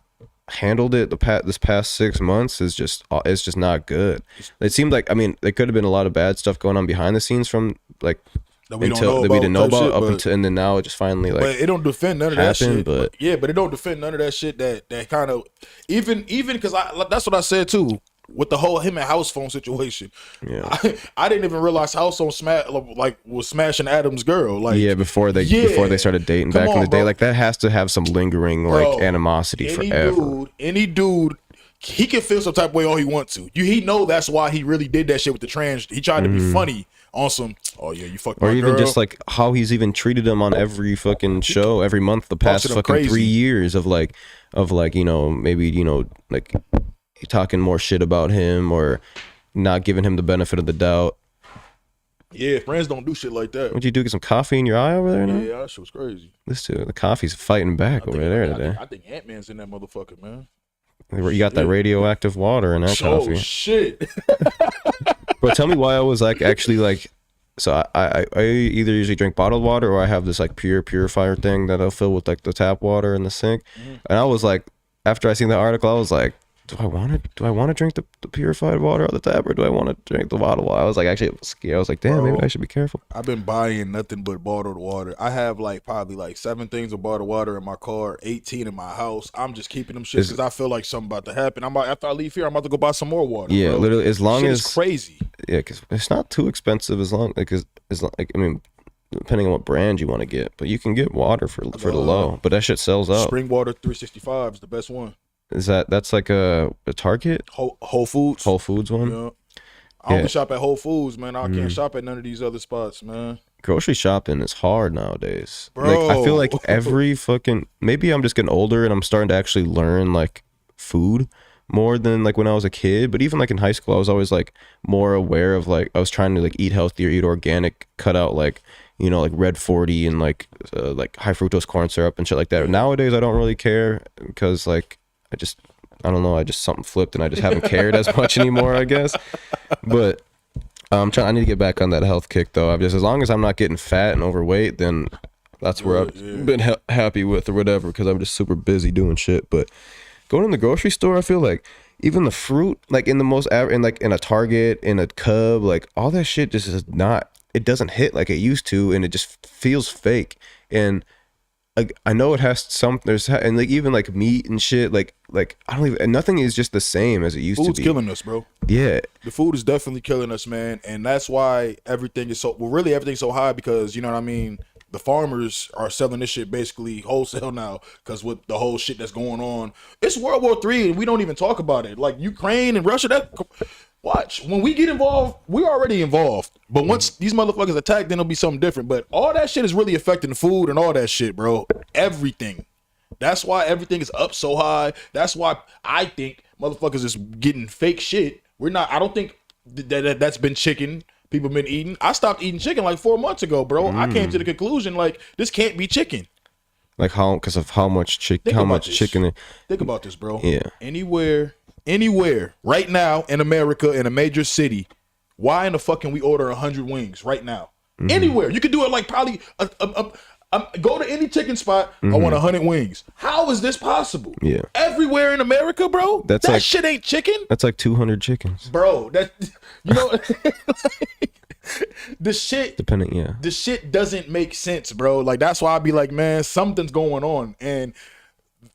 it this past 6 months is just, it's just not good. It seemed like, I mean, there could have been a lot of bad stuff going on behind the scenes from like that we until that we didn't know about up until, and then now it just finally like. But it don't defend none of that happened, shit. but- But it don't defend none of that shit that kind of even because that's what I said too with the whole him and House Phone situation. Yeah. I didn't even realize House Phone was smashing Adam's girl. Like Yeah, before they started dating Come back in on, the day, bro. like that has to have some lingering Bro, like animosity forever. Any dude, he can feel some type of way all he wants to. He know that's why he really did that shit with the trans. He tried to be funny on some. Oh yeah, you fucked my Or even girl. just like how he's even treated him on every fucking show every month the past Busted him fucking crazy. 3 years of like you know, maybe, you know, like talking more shit about him or not giving him the benefit of the doubt. Yeah, friends don't do shit like that. What'd you do? Get some coffee in your eye over there now? Yeah, that shit was crazy. This too. The coffee's fighting back over there today. I think Ant-Man's in that motherfucker, man. You got that radioactive water in that Oh coffee. shit. But tell me why I was like actually like, so I either usually drink bottled water or I have this like purifier thing that I'll fill with like the tap water in the sink. And I was like, after I seen the article, I was like, do I want to drink the purified water out of the tap, or do I want to drink the bottled water? I was like, actually scared. I was like, damn, maybe I should be careful. I've been buying nothing but bottled water. I have like probably like 7 things of bottled water in my car, 18 in my house. I'm just keeping them shit because I feel like something about to happen. After I leave here, I'm about to go buy some more water. Yeah, bro. literally, as long Shit as is crazy. yeah, because it's not too expensive as long like like I mean, depending on what brand you want to get, but you can get water for the low, but that shit sells out. Spring Water 365 is the best one. That's like a Target, Whole Foods. Whole Foods one? Yeah. I only shop at Whole Foods, man. I can't shop at none of these other spots, man. Grocery shopping is hard nowadays. Bro. Like I feel like every fucking, maybe I'm just getting older and I'm starting to actually learn like food more than like when I was a kid. But even like in high school, I was always like more aware of like, I was trying to like eat healthier, eat organic, cut out like, you know, like Red 40 and like high fructose corn syrup and shit like that. Nowadays, I don't really care because like I don't know, something flipped and I just haven't cared as much anymore, I guess. But I need to get back on that health kick though. As long as I'm not getting fat and overweight, then that's where I've been happy with or whatever, because I'm just super busy doing shit. But going in the grocery store, I feel like even the fruit, like in the most in like in a Target, in a Cub, like all that shit just is not, it doesn't hit like it used to, and it just feels fake. And like I know it has and like even like meat and shit, like I don't even, nothing is just the same as it used to be. Food's killing us, bro. Yeah. The food is definitely killing us, man. And that's why everything's so high, because, you know what I mean? The farmers are selling this shit basically wholesale now, because with the whole shit that's going on, it's World War III and we don't even talk about it. Like Ukraine and Russia, watch, when we get involved, we're already involved. But once these motherfuckers attack, then it'll be something different. But all that shit is really affecting the food and all that shit, bro. Everything. That's why everything is up so high. That's why I think motherfuckers is getting fake shit. I don't think that's been chicken people been eating. I stopped eating chicken like 4 months ago, bro. I came to the conclusion like this can't be chicken. Like because of how much chicken, Think about this, bro. Yeah. Anywhere, right now in America, in a major city, why in the fuck can we order 100 wings right now? Anywhere. You could do it like probably Go to any chicken spot. I want 100 wings. How is this possible? Yeah. Everywhere in America, bro. That's that like- shit ain't chicken, That's like 200 chickens. bro. That you know, the shit. Depending, yeah. The shit doesn't make sense, bro. Like that's why I be like, man, something's going on, and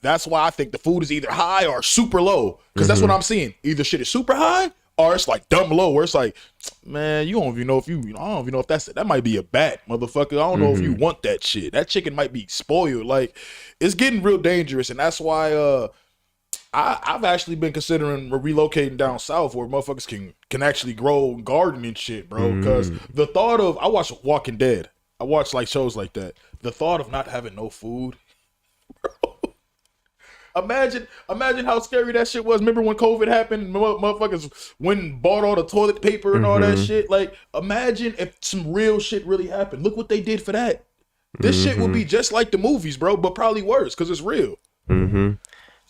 that's why I think the food is either high or super low. Because that's what I'm seeing. Either shit is super high or it's like dumb low. Where it's like, man, you don't even know if I don't even know if that might be a bat, motherfucker. I don't know if you want that shit. That chicken might be spoiled. Like, it's getting real dangerous, and that's why I've actually been considering relocating down south where motherfuckers can actually grow and garden and shit, bro. Because the thought of I watch Walking Dead, I watch like shows like that. The thought of not having no food, bro. Imagine how scary that shit was. Remember when COVID happened? Motherfuckers went and bought all the toilet paper and all that shit. Like, imagine if some real shit really happened. Look what they did for that. This shit would be just like the movies, bro, but probably worse because it's real.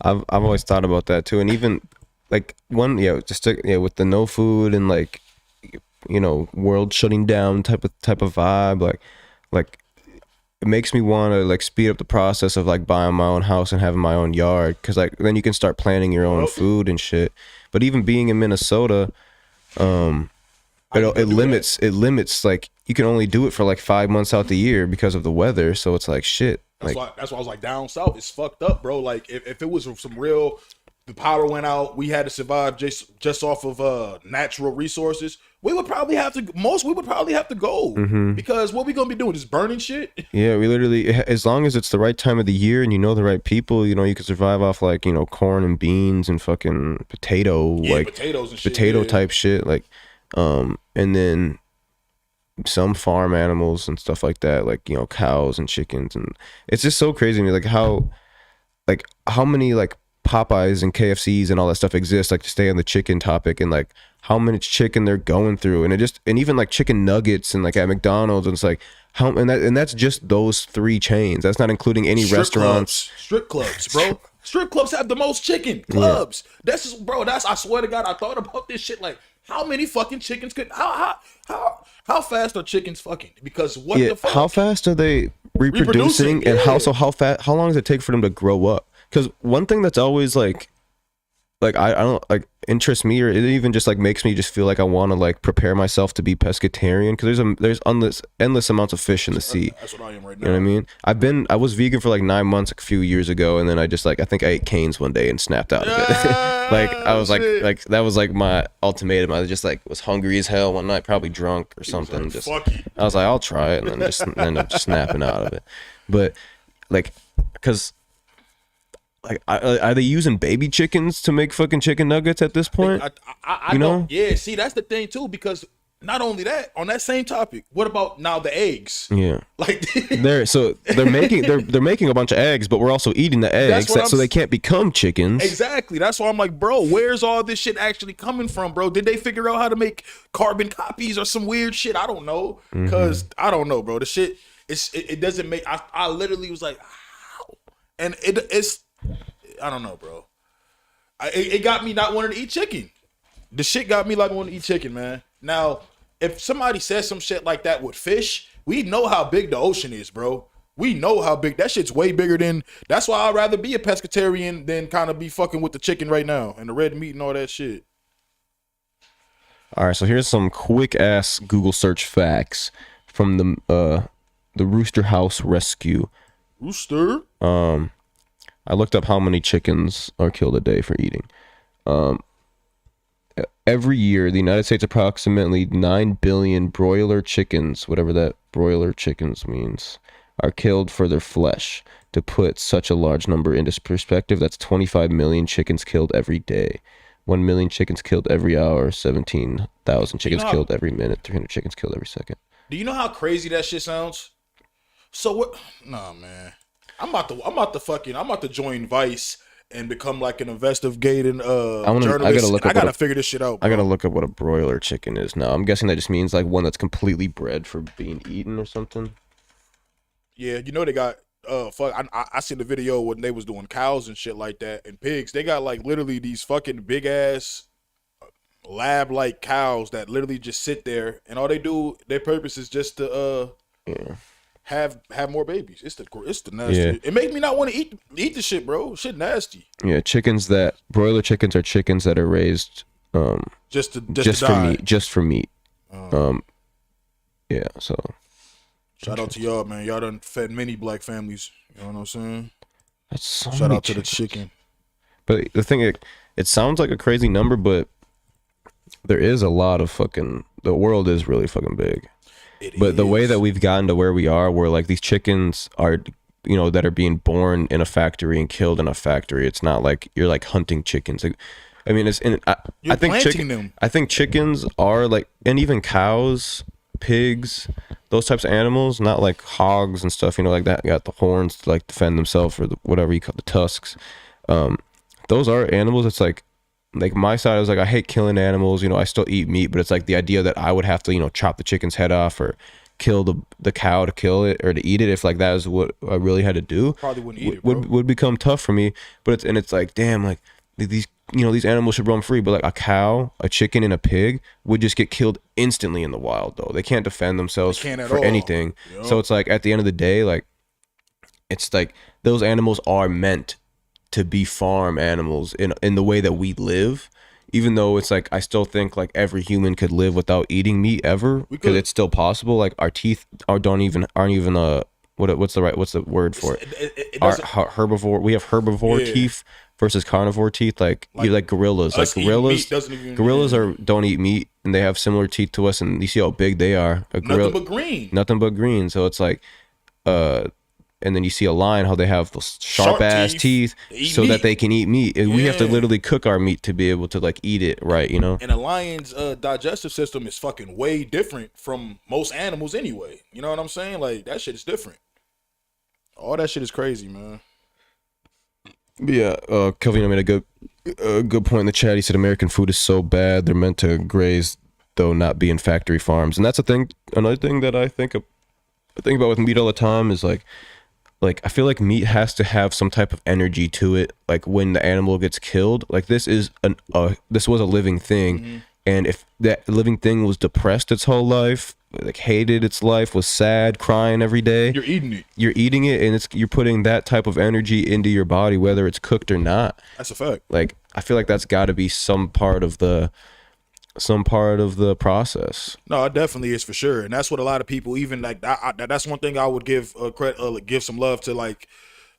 I've always thought about that too, and even like with the no food and like, you know, world shutting down type of vibe, like it makes me want to like speed up the process of like buying my own house and having my own yard, because like then you can start planning your own food and shit. But even being in Minnesota, it limits like you can only do it for like 5 months out the year because of the weather. So it's like shit. That's why I was like, down south, it's fucked up, bro. Like if it was some real, the power went out, we had to survive just off of natural resources, we would probably have to go because what we gonna be doing is burning shit. Yeah, we literally, as long as it's the right time of the year and you know the right people, you know, you can survive off like, you know, corn and beans and fucking Potatoes and shit, potato type shit, like and then some farm animals and stuff like that, like, you know, cows and chickens. And it's just so crazy to me, like how many like Popeyes and KFCs and all that stuff exists, like to stay on the chicken topic, and like how much chicken they're going through, and even like chicken nuggets and like at McDonald's, and it's like and that's just those 3 chains. That's not including any restaurants. Strip clubs, bro. Strip clubs have the most chicken clubs. Yeah. That's just, bro. I swear to God, I thought about this shit. Like, how many fucking chickens could how fast are chickens fucking? Because what the fuck? How fast are they reproducing? And how long does it take for them to grow up? Because one thing that's always like I don't like interests me, or it even just like makes me just feel like I want to like prepare myself to be pescatarian, because there's endless amounts of fish in the sea. That's what I am right now. You know what I mean? I was vegan for like 9 months a few years ago, and then I just like I think I ate canes one day and snapped out of it. Like I was like that was like my ultimatum. I was just like was hungry as hell one night, probably drunk or something. Like, just I was like, I'll try it, and then just end up snapping out of it. But like, because like, are they using baby chickens to make fucking chicken nuggets at this point? I know. Yeah, see, that's the thing too, because not only that, on that same topic, what about now the eggs? Yeah, like they're making a bunch of eggs, but we're also eating the eggs, so they can't become chickens. Exactly. That's why I'm like, bro, where's all this shit actually coming from, bro? Did they figure out how to make carbon copies or some weird shit? I don't know, because I don't know, bro. The shit, it doesn't make. I literally was like, how? And it's. I don't know, bro. It got me not wanting to eat chicken. The shit got me like wanting to eat chicken, man. Now, if somebody says some shit like that with fish, we know how big the ocean is, bro. We know how big that shit's way bigger than. That's why I'd rather be a pescatarian than kind of be fucking with the chicken right now and the red meat and all that shit. All right, so here's some quick ass Google search facts from the Rooster House Rescue. Rooster. I looked up how many chickens are killed a day for eating. Every year, the United States, approximately 9 billion broiler chickens, whatever that broiler chickens means, are killed for their flesh. To put such a large number into perspective, that's 25 million chickens killed every day. 1 million chickens killed every hour, 17,000 chickens killed every minute, 300 chickens killed every second. Do you know how crazy that shit sounds? So what? Nah, man. I'm about to join Vice and become like an investigating journalist. I gotta figure this shit out, bro. I gotta look up what a broiler chicken is now. I'm guessing that just means like one that's completely bred for being eaten or something. Yeah, you know they got I seen the video when they was doing cows and shit like that and pigs. They got like literally these fucking big ass lab like cows that literally just sit there and all they do, their purpose is just to have more babies. It's the nasty. Yeah. It make me not want to eat the shit, bro. Shit nasty. Yeah, broiler chickens are chickens that are raised Just to for die. meat, Yeah, so Shout out to y'all, man. Y'all done fed many black families. You know what I'm saying? that's so Shout many out to the chickens. chicken. But the thing, it sounds like a crazy number, but there is a lot of the world is really fucking big. But the way that we've gotten to where we are, where like these chickens are, that are being born in a factory and killed in a factory, it's not like you're like hunting chickens. I mean, You're planting them. I think chickens are like, and even cows, pigs, those types of animals, not like hogs and stuff, like that got the horns to like defend themselves, or whatever you call the tusks. Those are animals. It's like my side, I was like, I hate killing animals. I still eat meat, but it's like the idea that I would have to, chop the chicken's head off or kill the cow to kill it or to eat it, if like that is what I really had to do, Probably wouldn't eat it, bro. would become tough for me. But it's like, damn, like these these animals should roam free, but like a cow, a chicken, and a pig would just get killed instantly in the wild. Though they can't defend themselves They can't at for all. anything. Yep. So it's like at the end of the day, like it's like those animals are meant to be farm animals in the way that we live. Even though it's like I still think like every human could live without eating meat ever, because it's still possible. Like our teeth aren't even what's the word for it? It Our doesn't- herbivore. We have herbivore Yeah. teeth versus carnivore teeth. Like gorillas. Like us eating gorillas. meat doesn't even- Gorillas don't eat meat, and they have similar teeth to us. And you see how big they are. nothing but green. Nothing but green. So it's like, and then you see a lion, how they have those sharp ass teeth, They eat so that meat. they can eat meat. And we have to Yeah. literally cook our meat to be able to like eat it right, And a lion's digestive system is fucking way different from most animals anyway. You know what I'm saying? Like that shit is different. All that shit is crazy, man. Yeah, Kelvin made a good point in the chat. He said American food is so bad they're meant to graze, though not be in factory farms. And that's a thing. Another thing that I think about with meat all the time is like I feel like meat has to have some type of energy to it. Like when the animal gets killed, like this was a living thing, and if that living thing was depressed its whole life, like hated its life, was sad, crying every day, You're eating it. you're eating it, and you're putting that type of energy into your body, whether it's cooked or not. That's a fact. Like I feel like that's got to be some part of the process. No, it definitely is for sure, and that's what a lot of people, even like that's one thing I would give credit, give some love to like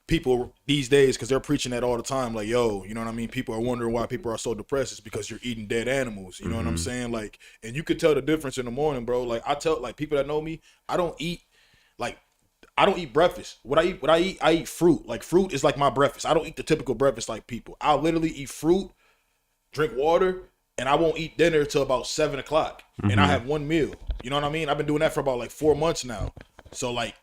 people these days, because they're preaching that all the time. Like, yo, you know what I mean? People are wondering why people are so depressed. It's because you're eating dead animals. You know what I'm saying? Like, and you could tell the difference in the morning, bro. Like I tell like people that know me, I don't eat breakfast. I eat fruit. Like fruit is like my breakfast. I don't eat the typical breakfast like people. I'll literally eat fruit, drink water, and I won't eat dinner till about 7 o'clock. And I have one meal. You know what I mean? I've been doing that for about like 4 months now. So like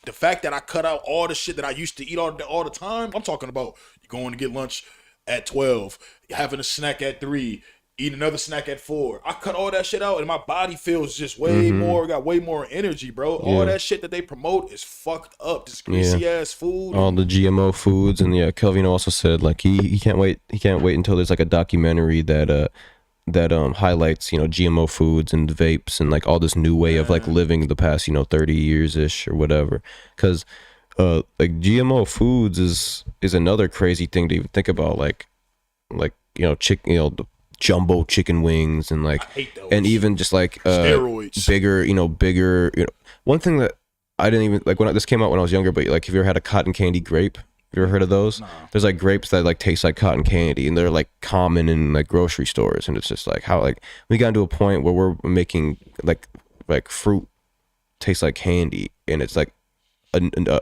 the fact that I cut out all the shit that I used to eat all the time, I'm talking about going to get lunch at 12, having a snack at 3, eat another snack at 4. I cut all that shit out and my body feels just way more, got way more energy, bro. All that shit that they promote is fucked up. This greasy ass food. All the GMO foods. And yeah, Kelvin also said like he can't wait until there's like a documentary that highlights GMO foods and vapes and like all this new way of like living the past 30 years ish or whatever, because like GMO foods is another crazy thing to even think about, like chicken, the jumbo chicken wings and like I hate those. and even just like Steroids. bigger one thing that I didn't even like when this came out when I was younger, but like have you ever had a cotton candy grape? Have you ever heard of those? Nah. There's like grapes that like taste like cotton candy, and they're like common in like grocery stores, and it's just like how like we got to a point where we're making like fruit taste like candy, and it's like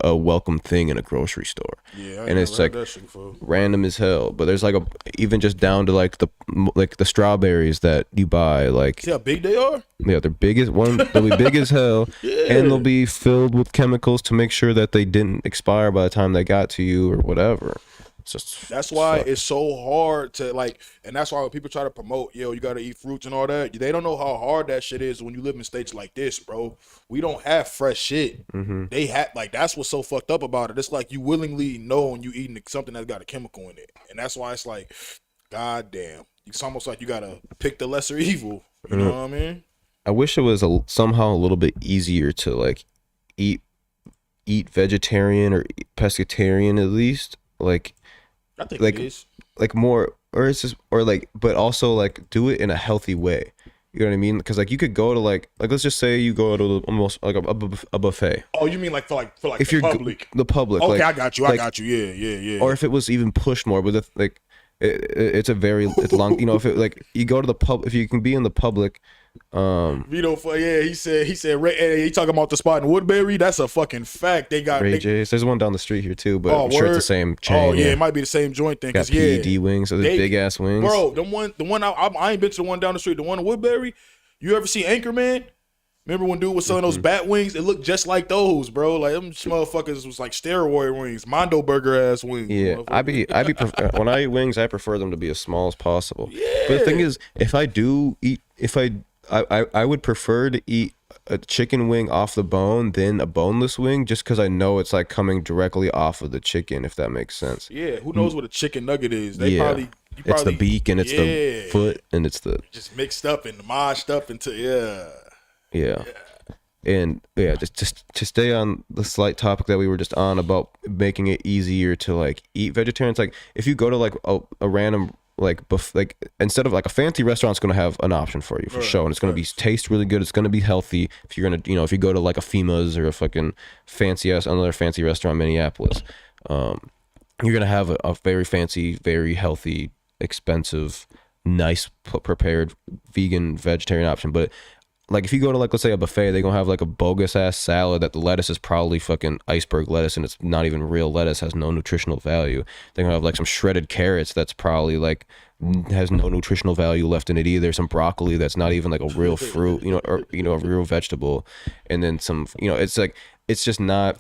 a welcome thing in a grocery store. Yeah, and it's like that shit before. random as hell. But there's like even just down to like the strawberries that you buy, like See how big they are? yeah, they're big as one. They'll be big as hell, and they'll be filled with chemicals to make sure that they didn't expire by the time they got to you or whatever. It's just That's why it's so hard to like, and that's why when people try to promote, yo, you gotta eat fruits and all that, they don't know how hard that shit is when you live in states like this, bro. We don't have fresh shit. They have like that's what's so fucked up about it. It's like you willingly know when you eating something that's got a chemical in it, and that's why it's like, god damn, it's almost like you gotta pick the lesser evil. You know what I mean? I wish it was somehow a little bit easier to like eat eat vegetarian or pescatarian at least, like I think like it is. like more, or it's just, or like, but also like do it in a healthy way. You know what I mean? Because like you could go to like let's just say you go to almost like a buffet. Oh, you mean like for If the you're public? the public, Okay, like, I got you. like, Yeah. or if it was even pushed more, but like it's a very it's long. You know, if it like you go to the pub, if you can be in the public. Vito, he said, hey, he talking about the spot in Woodbury. That's a fucking fact. They got Ray J's. There's one down the street here too, but I'm sure it's word? the same chain. Oh yeah, it might be the same joint thing. Got 'Cause, yeah, PED wings, so they're big ass wings. Bro, the one I ain't been to the one down the street. The one in Woodbury. You ever see Anchorman? Remember when dude was selling those bat wings? It looked just like those, bro. Like them motherfuckers was like steroid wings, Mondo burger ass wings. Yeah, when I eat wings, I prefer them to be as small as possible. Yeah. But the thing is, if I do eat, I would prefer to eat a chicken wing off the bone than a boneless wing, just because I know it's like coming directly off of the chicken, if that makes sense. Yeah, who knows what a chicken nugget is? It's the beak and it's the foot and it's the just mixed up and moshed up into yeah. And yeah, just to stay on the slight topic that we were just on about making it easier to like eat vegetarian. It's like if you go to like a random like instead of like a fancy restaurant's going to have an option for you for sure, and it's going to be taste really good. It's going to be healthy. If you're gonna if you go to like a FEMA's or a fucking another fancy restaurant in Minneapolis, you're gonna have a very fancy, very healthy, expensive, nice prepared vegan vegetarian option. But like if you go to like let's say a buffet, they're gonna have like a bogus ass salad that the lettuce is probably fucking iceberg lettuce and it's not even real lettuce, has no nutritional value. They're gonna have like some shredded carrots that's probably like has no nutritional value left in it either. Some broccoli that's not even like a real fruit, or a real vegetable, and then some it's like it's not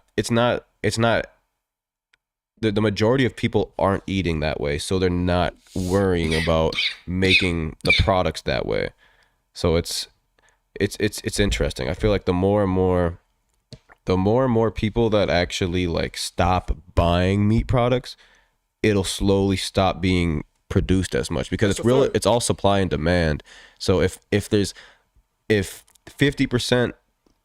the majority of people aren't eating that way, so they're not worrying about making the products that way. So it's interesting. I feel like the more and more people that actually like stop buying meat products, it'll slowly stop being produced as much because it's all supply and demand. So if 50%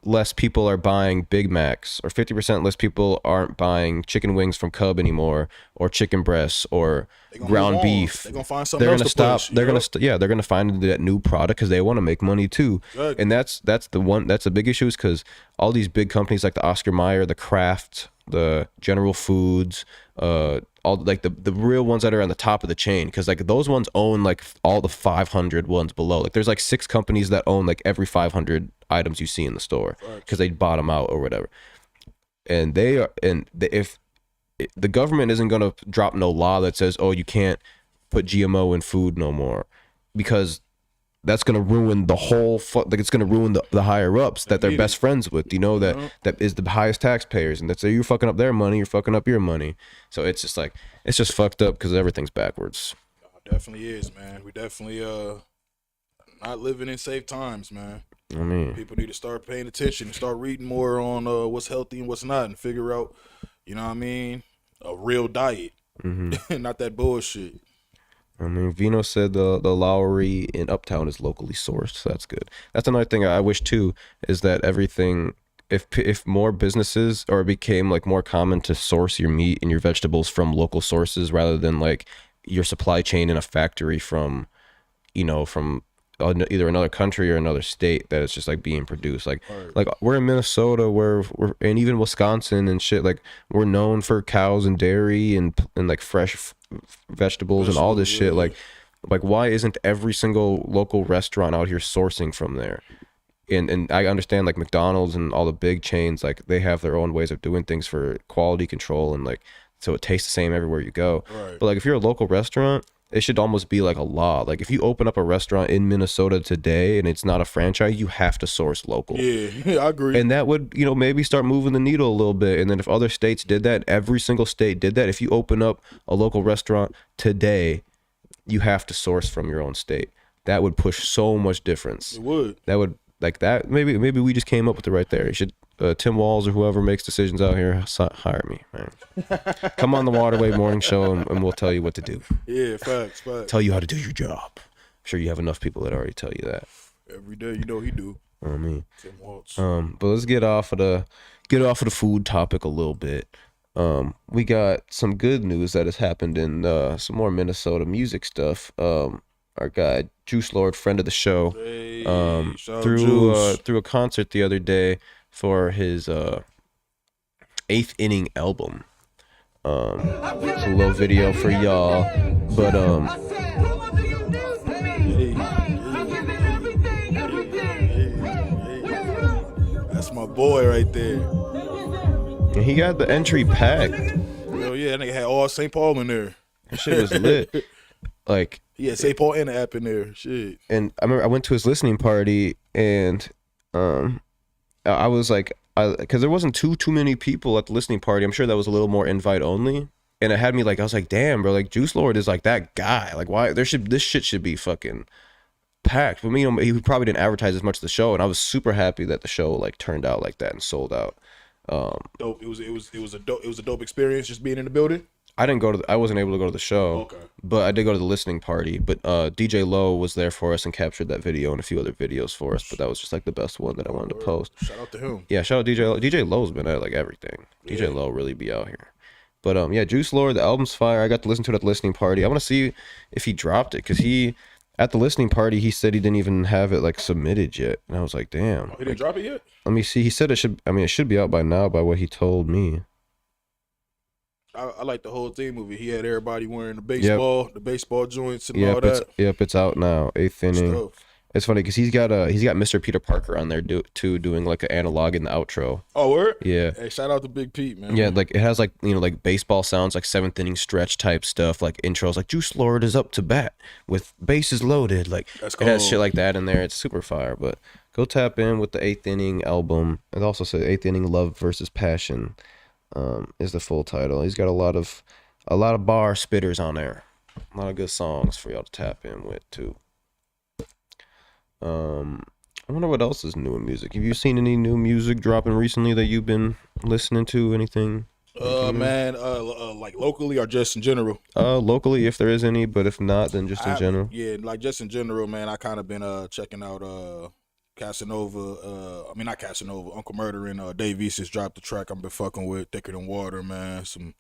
less people are buying Big Macs, or 50% less people aren't buying chicken wings from Cub anymore, or chicken breasts, or ground beef, they're gonna find something else to stop. push, They're gonna find that new product because they want to make money too. Exactly. And that's the big issue is because all these big companies like the Oscar Mayer, the Kraft, the General Foods, all like the real ones that are on the top of the chain, because like those ones own like all the 500 ones below. Like there's like 6 companies that own like every 500 items you see in the store because they bought them out or whatever. And if the government isn't going to drop no law that says, oh, you can't put GMO in food no more, because that's going to ruin the whole it's going to ruin the higher ups that they're best friends with, that is the highest taxpayers, and that's you're fucking up their money, you're fucking up your money. So it's just fucked up because everything's backwards. Definitely is, man. We definitely not living in safe times, man. I mean, people need to start paying attention and start reading more on what's healthy and what's not, and figure out, a real diet, not that bullshit. I mean, Vino said the Lowry in Uptown is locally sourced, so that's good. That's another thing I wish too, is that everything, if more businesses, or it became like more common to source your meat and your vegetables from local sources rather than like your supply chain in a factory from either another country or another state that it's just like being produced. Like we're in Minnesota, and even Wisconsin and shit, like we're known for cows and dairy and like fresh vegetables and all this shit. Like why isn't every single local restaurant out here sourcing from there? And I understand like McDonald's and all the big chains, like they have their own ways of doing things for quality control, and like so it tastes the same everywhere you go. Right. But like if you're a local restaurant, it should almost be like a law. Like if you open up a restaurant in Minnesota today and it's not a franchise, you have to source local. Yeah, I agree. And that would, maybe start moving the needle a little bit. And then if other states did that, every single state did that. If you open up a local restaurant today, you have to source from your own state. That would push so much difference. It would. That would like that. Maybe we just came up with it right there. You should. Tim Walls or whoever makes decisions out here, hire me. Right? Come on the Waterway Morning Show and we'll tell you what to do. Yeah, facts. Tell you how to do your job. I'm sure you have enough people that already tell you that. Every day, he do. Oh me. Tim Waltz. But let's get off of the food topic a little bit. We got some good news that has happened in some more Minnesota music stuff. Our guy Juice Lord, friend of the show, Hey, shout out threw Juice. threw a concert the other day for his eighth inning album. It's a little video for y'all, but That's my boy right there. he got the entry packed. Hell yeah, that nigga had all St. Paul in there. That shit was lit. Like, He had St. Paul and the app in there. Shit. and I remember I went to his listening party, and I was like, because there wasn't too many people at the listening party. I'm sure that was a little more invite only, and it had me like, I was like, damn, bro, like Juice Lord is like that guy. Like, why this shit should be fucking packed. But me, he probably didn't advertise as much the show, and I was super happy that the show like turned out like that and sold out. Dope. It was a dope experience just being in the building. I wasn't able to go to the show. Okay. But I did go to the listening party. But DJ Low was there for us and captured that video and a few other videos for us. But that was just like the best one that I wanted to post. Shout out to him. Yeah, shout out DJ Low. DJ Low's been at like everything. DJ Low really be out here. But yeah, Juice Lord, the album's fire. I got to listen to it at the listening party. I want to see if he dropped it, because at the listening party he said he didn't even have it like submitted yet. And I was like, damn. He didn't drop it yet? Let me see. He said it should be out by now by what he told me. I like the whole theme movie. He had everybody wearing the baseball joints and all that. It's out now. Eighth inning. Stuff. It's funny because he's got Mr. Peter Parker on there too, doing like an analog in the outro. Oh, word? Yeah. Hey, shout out to Big Pete, man. Yeah, like it has like, like baseball sounds, like seventh inning stretch type stuff, like intros, like Juice Lord is up to bat with bases loaded. Like That's it has cool. shit like that in there. It's super fire. But go tap in with the eighth inning album. It also says eighth inning love versus passion, is the full title. He's got a lot of bar spitters on there. A lot of good songs for y'all to tap in with too. I wonder what else is new in music. Have you seen any new music dropping recently that you've been listening to? Anything? Man, like locally or just in general? Locally, if there is any, but if not, then just in general. Yeah, like just in general, man. I kind of been checking out Casanova. I mean, not Casanova. Uncle Murder and Dave East has dropped the track I've been fucking with, Thicker Than Water, man. Some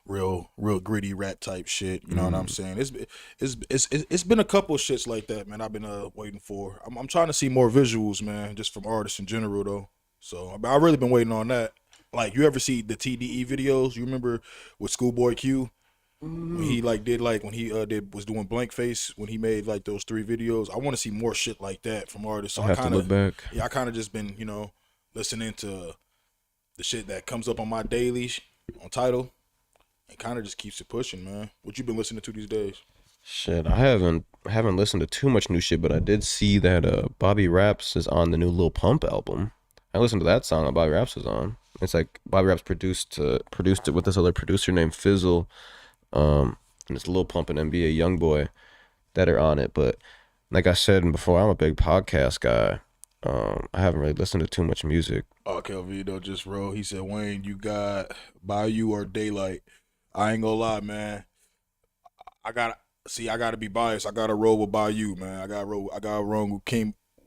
real gritty rap type shit. You know what I'm saying? It's been a couple of shits like that, man. I've been waiting for. I'm trying to see more visuals, man, just from artists in general though. So I really been waiting on that. Like, you ever see the TDE videos? You remember with Schoolboy Q? When he was doing Blank Face, when he made like those 3 videos. I want to see more shit like that from artists. So I have to look back. Yeah, I kind of just been, listening to the shit that comes up on my daily on Tidal, and kind of just keeps it pushing, man. What you been listening to these days? Shit, I haven't listened to too much new shit, but I did see that Bobby Raps is on the new Lil Pump album. I listened to that song that Bobby Raps is on. It's like Bobby Raps produced it with this other producer named Fizzle. And it's Lil Pump and NBA Youngboy that are on it. But like I said before, I'm a big podcast guy. I haven't really listened to too much music. Oh, Kelvito just wrote. He said, Wayne, you got Bayou or Daylight? I ain't gonna lie, man. I gotta be biased. I gotta roll with Bayou, man. I gotta roll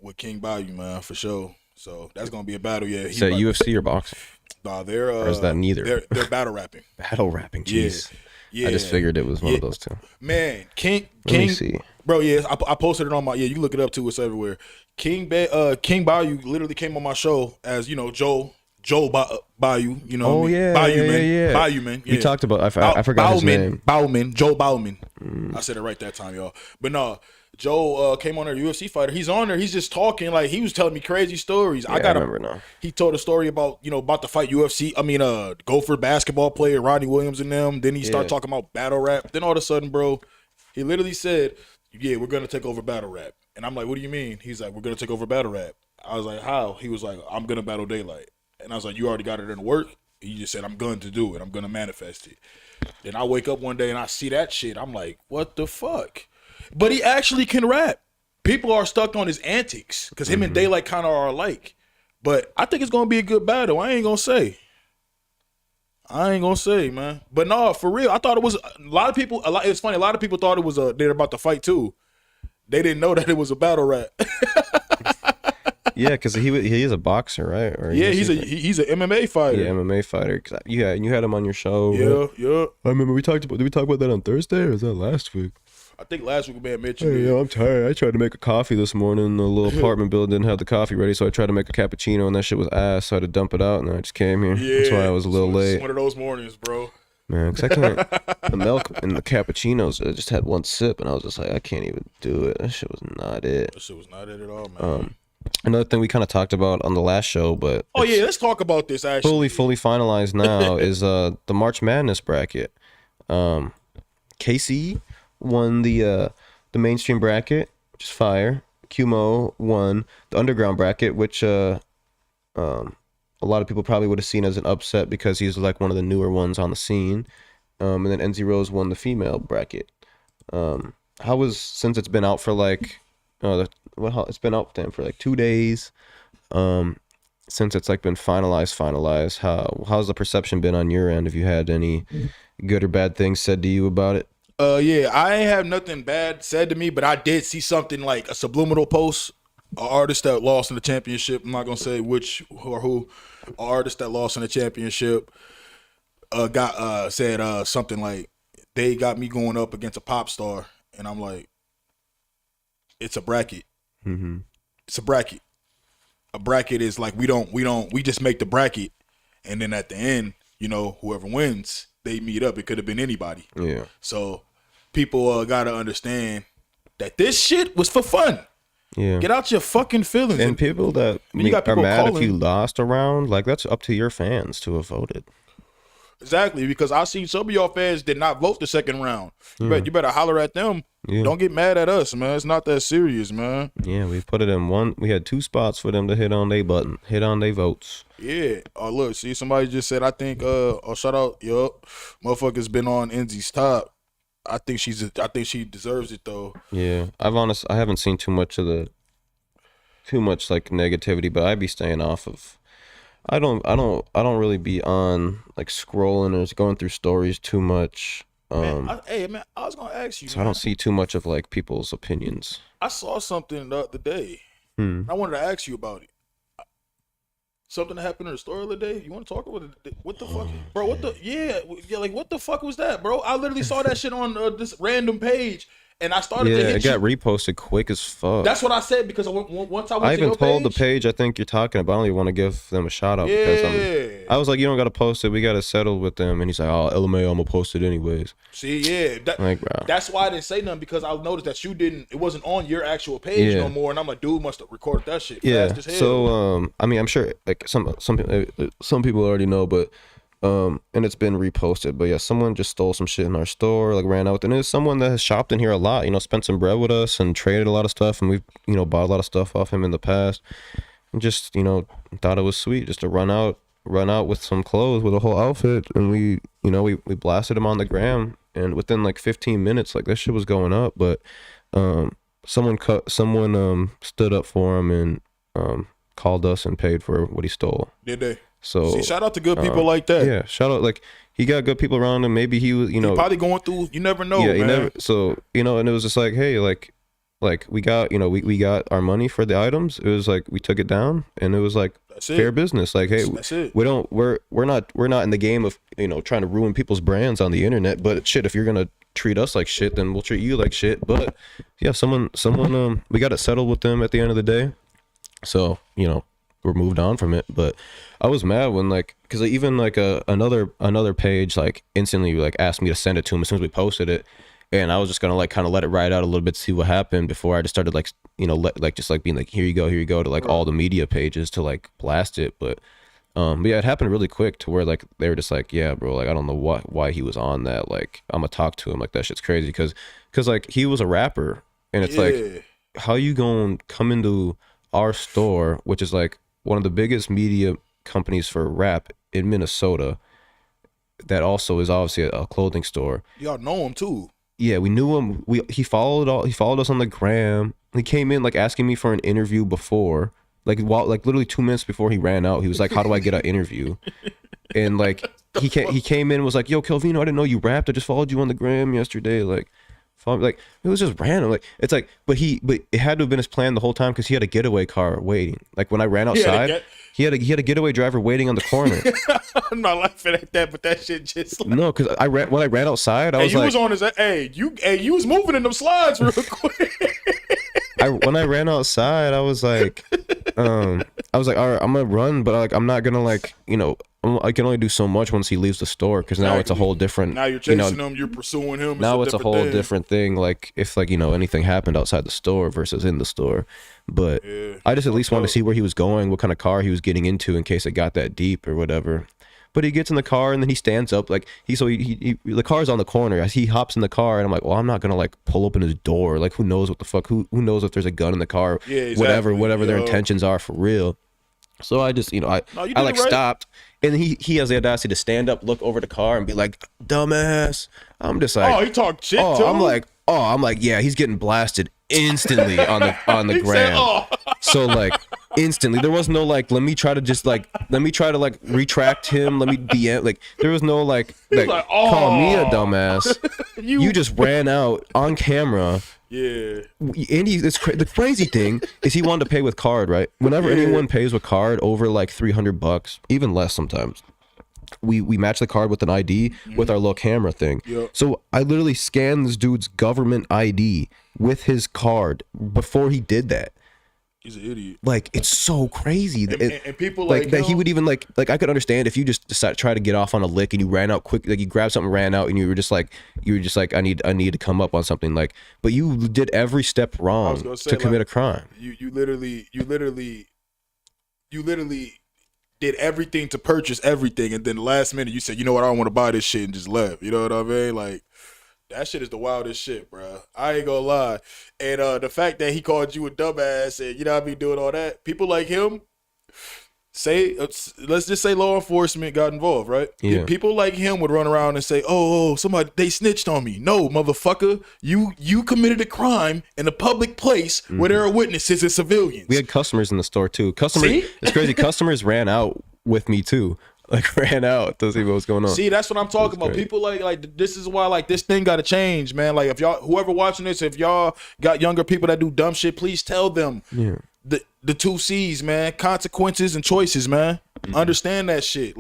with King Bayou, man, for sure. So that's gonna be a battle. Yeah. Is that UFC or boxing? Nah, they're or is that neither? They're battle rapping. Battle rapping, jeez. Yeah. I just figured it was one of those two. Man, King. Let me see. Bro, yeah, I posted it on my. Yeah, you can look it up too. It's everywhere. King Bayou literally came on my show as Joe Bayou. You know. Oh what I mean? yeah, Bayou man. Yeah. We talked about. I forgot his name. Joe Bauman. I said it right that time, y'all. But no, Joe came on there, UFC fighter. He's on there. He's just talking like he was telling me crazy stories. Yeah, I remember now. He told a story about about the fight UFC. I mean, Gopher basketball player Ronnie Williams and them. Then he started talking about battle rap. Then all of a sudden, bro, he literally said, "Yeah, we're gonna take over battle rap." And I'm like, "What do you mean?" He's like, "We're gonna take over battle rap." I was like, "How?" He was like, "I'm gonna battle Daylight." And I was like, "You already got it in the work?" He just said, "I'm going to do it. I'm gonna manifest it." Then I wake up one day and I see that shit. I'm like, "What the fuck?" But he actually can rap. People are stuck on his antics because him and Daylight kind of are alike. But I think it's gonna be a good battle. I ain't gonna say, man. But no, for real, I thought it was a lot of people. It's funny. A lot of people thought it was they're about to fight too. They didn't know that it was a battle rap. Yeah, because he is a boxer, right? Or Yeah, is he's an MMA fighter. yeah, MMA fighter. Yeah, and you had him on your show. Yeah, right? yeah. I remember did we talk about that on Thursday or was that last week? I think last week we had mentioned Hey, it. yo, I'm tired. I tried to make a coffee this morning. The little apartment building didn't have the coffee ready, so I tried to make a cappuccino, and that shit was ass. So I had to dump it out, and then I just came here. Yeah, That's why I was a little it's late. one of those mornings, bro. Man, because I can't. The milk and the cappuccinos, I just had one sip, and I was just like, I can't even do it. That shit was not it. That shit was not it at all, man. Another thing we kind of talked about on the last show, but Oh yeah, let's talk about this actually. fully finalized now is the March Madness bracket. KC won the mainstream bracket, which is fire. QMO won the underground bracket, which a lot of people probably would have seen as an upset because he's like one of the newer ones on the scene. And then NZ Rose won the female bracket. How was, since it's been out for like it's been out then for like 2 days, since it's like been finalized, how's the perception been on your end? Have you had any good or bad things said to you about it? Yeah, I ain't have nothing bad said to me, but I did see something like a subliminal post. An artist that lost in the championship. I'm not gonna say which or who. An artist that lost in the championship said something like, they got me going up against a pop star, and I'm like, it's a bracket. Mm-hmm. It's a bracket. A bracket is like we just make the bracket, and then at the end, whoever wins, they meet up. It could have been anybody. Yeah. So people gotta understand that this shit was for fun. Yeah. Get out your fucking feelings. And people that you got are people mad if calling. you lost a round, like that's up to your fans to have voted. Exactly, because I see some of y'all fans did not vote the second round. You better holler at them. Yeah. Don't get mad at us, man. It's not that serious, man. Yeah, we put it in one. We had 2 spots for them to hit on their button, hit on their votes. Yeah. Oh, look, see, somebody just said, I think, shout out, motherfucker's been on NZ's top. I think she deserves it though. Yeah, I haven't seen too much like negativity, but I'd be staying off of. I don't really be on like scrolling or going through stories too much. I was gonna ask you. So I don't see too much of like people's opinions. I saw something the other day. Hmm. I wanted to ask you about it. Something that happened in the store the other day. You want to talk about it? What the fuck, bro? What the fuck was that, bro? I literally saw that shit on this random page, and I started to hit it got reposted quick as fuck. That's what I said because once I went I to even your told page, the page I think you're talking about. I don't even want to give them a shout out because I was like, you don't got to post it. We got to settle with them. And he's like, oh, LMA, I'm gonna post it anyways. See, yeah, bro. That's why I didn't say nothing because I noticed that it wasn't on your actual page no more, and I'm like, dude must have recorded that shit fast as hell. So I mean, I'm sure like some people already know, but and it's been reposted. But yeah, someone just stole some shit in our store, like ran out, and it was someone that has shopped in here a lot. Spent some bread with us and traded a lot of stuff, and we've bought a lot of stuff off him in the past, and just thought it was sweet just to run out with some clothes with a whole outfit, and we blasted him on the gram, and within like 15 minutes, like this shit was going up, but someone stood up for him and called us and paid for what he stole. Did they? So see, shout out to good people like that. Yeah, shout out, like he got good people around him. Maybe he was, He probably going through. You never know. yeah, man. And it was just like, hey, like we got we got our money for the items. It was like we took it down, and it was like fair business. Like, hey, That's it. we're not in the game of trying to ruin people's brands on the internet. But shit, if you're gonna treat us like shit, then we'll treat you like shit. But yeah, someone we got it settled with them at the end of the day. So we're moved on from it. But I was mad when because even another page instantly asked me to send it to him as soon as we posted it, and I was just gonna kind of let it ride out a little bit to see what happened before I just started being like, here you go to all the media pages to blast it. But yeah, it happened really quick to where they were just like, yeah, bro, I don't know why he was on that. I'm gonna talk to him. That shit's crazy because he was a rapper, and it's how you gonna come into our store, which is one of the biggest media companies for rap in Minnesota, that also is obviously a clothing store. Y'all know him too. Yeah, we knew him. He followed us on the gram. He came in asking me for an interview before, literally 2 minutes before he ran out. He was like, "How do I get an interview?" And he came in and was like, "Yo, Kelvino, I didn't know you rapped. I just followed you on the gram yesterday." Like it was just random. Like it's like, but it had to have been his plan the whole time because he had a getaway car waiting. Like when I ran outside, he had a getaway driver waiting on the corner. I'm not laughing at that, but that shit just like, No, because when I ran outside, I was you like, was on his you was moving in them slides real quick. when I ran outside, I was like, all right, I'm gonna run, but I'm not gonna I can only do so much once he leaves the store because now it's a whole different. Now you're chasing him, you're pursuing him. Now it's a whole different thing. Like if anything happened outside the store versus in the store, but I just at least wanted to see where he was going, what kind of car he was getting into in case it got that deep or whatever. But he gets in the car and then he stands up like the car's on the corner as he hops in the car and I'm like, well, I'm not gonna pull open his door. Like who knows what the fuck? Who knows if there's a gun in the car? Yeah, exactly. Whatever their intentions are for real. So I just, I stopped, and he has the audacity to stand up, look over the car, and be like, "Dumbass." I'm just like, oh, he talked shit to him? I'm like, yeah, he's getting blasted instantly on the ground. So instantly, there was no let me try to retract him, let me DM, there was no call me a dumbass. You just ran out on camera. Yeah. And the crazy thing is he wanted to pay with card, right? Whenever anyone pays with card over $300, even less sometimes, we match the card with an ID with our little camera thing. Yep. So I literally scanned this dude's government ID with his card before he did that. He's an idiot. It's so crazy. And people that he would even I could understand if you just try to get off on a lick and you ran out quick, you grabbed something, ran out, and you were just like I need to come up on something, but you did every step wrong to commit a crime. You literally did everything to purchase everything, and then last minute you said, you know what, I don't want to buy this shit, and just left. You know what I mean? That shit is the wildest shit, bro. I ain't gonna lie. And the fact that he called you a dumbass and, doing all that, people like him, let's just say law enforcement got involved, right? Yeah. People like him would run around and say, oh, somebody, they snitched on me. No, motherfucker, you committed a crime in a public place where there are witnesses and civilians. We had customers in the store too. It's crazy. Customers ran out with me too. Ran out to see what was going on. See, that's what I'm talking about. People this is why this thing got to change, man. If y'all, whoever watching this, if y'all got younger people that do dumb shit, please tell them the 2 C's, man. Consequences and choices, man. Understand that shit.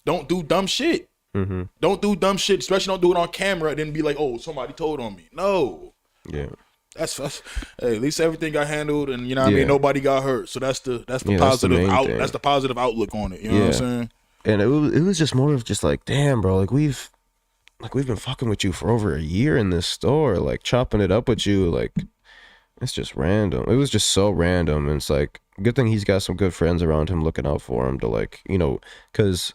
Don't do dumb shit. Don't do dumb shit, especially don't do it on camera and then be like, oh, somebody told on me. No. Yeah. That's hey, at least everything got handled and what I mean, nobody got hurt. So that's the positive that's the positive outlook on it. You know what I'm saying? And it was just more of just damn, bro, we've been fucking with you for over a year in this store, chopping it up with you, it's just random. It was just so random, and it's good thing he's got some good friends around him looking out for him to because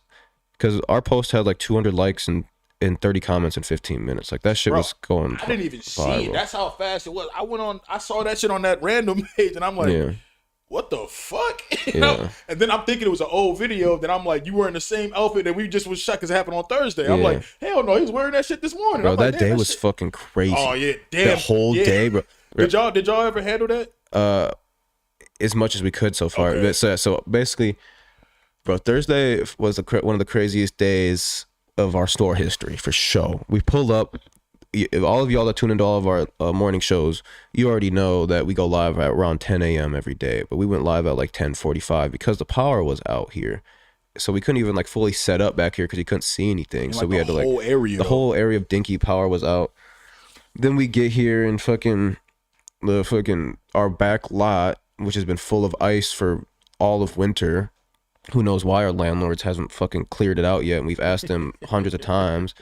our post had 200 likes and 30 comments in 15 minutes. That shit was going. I didn't even viral. see it. That's how fast it was. I saw that shit on that random page, and I'm like. What the fuck? You know? And then I'm thinking it was an old video. Then I'm like, you were in the same outfit that we just was shot because it happened on Thursday. I'm like, hell no, he was wearing that shit this morning. Bro, that day was fucking crazy. Oh yeah, damn. The whole day, bro. Did y'all ever handle that? As much as we could so far. Okay. So basically, bro, Thursday was one of the craziest days of our store history for sure. We pulled up. All of y'all that tune into all of our morning shows, you already know that we go live at around 10 a.m. every day. But we went live at 10:45 because the power was out here. So we couldn't even fully set up back here because you couldn't see anything. So we had to the whole area of Dinky power was out. Then we get here and our back lot, which has been full of ice for all of winter. Who knows why our landlords hasn't fucking cleared it out yet, and we've asked them hundreds of times.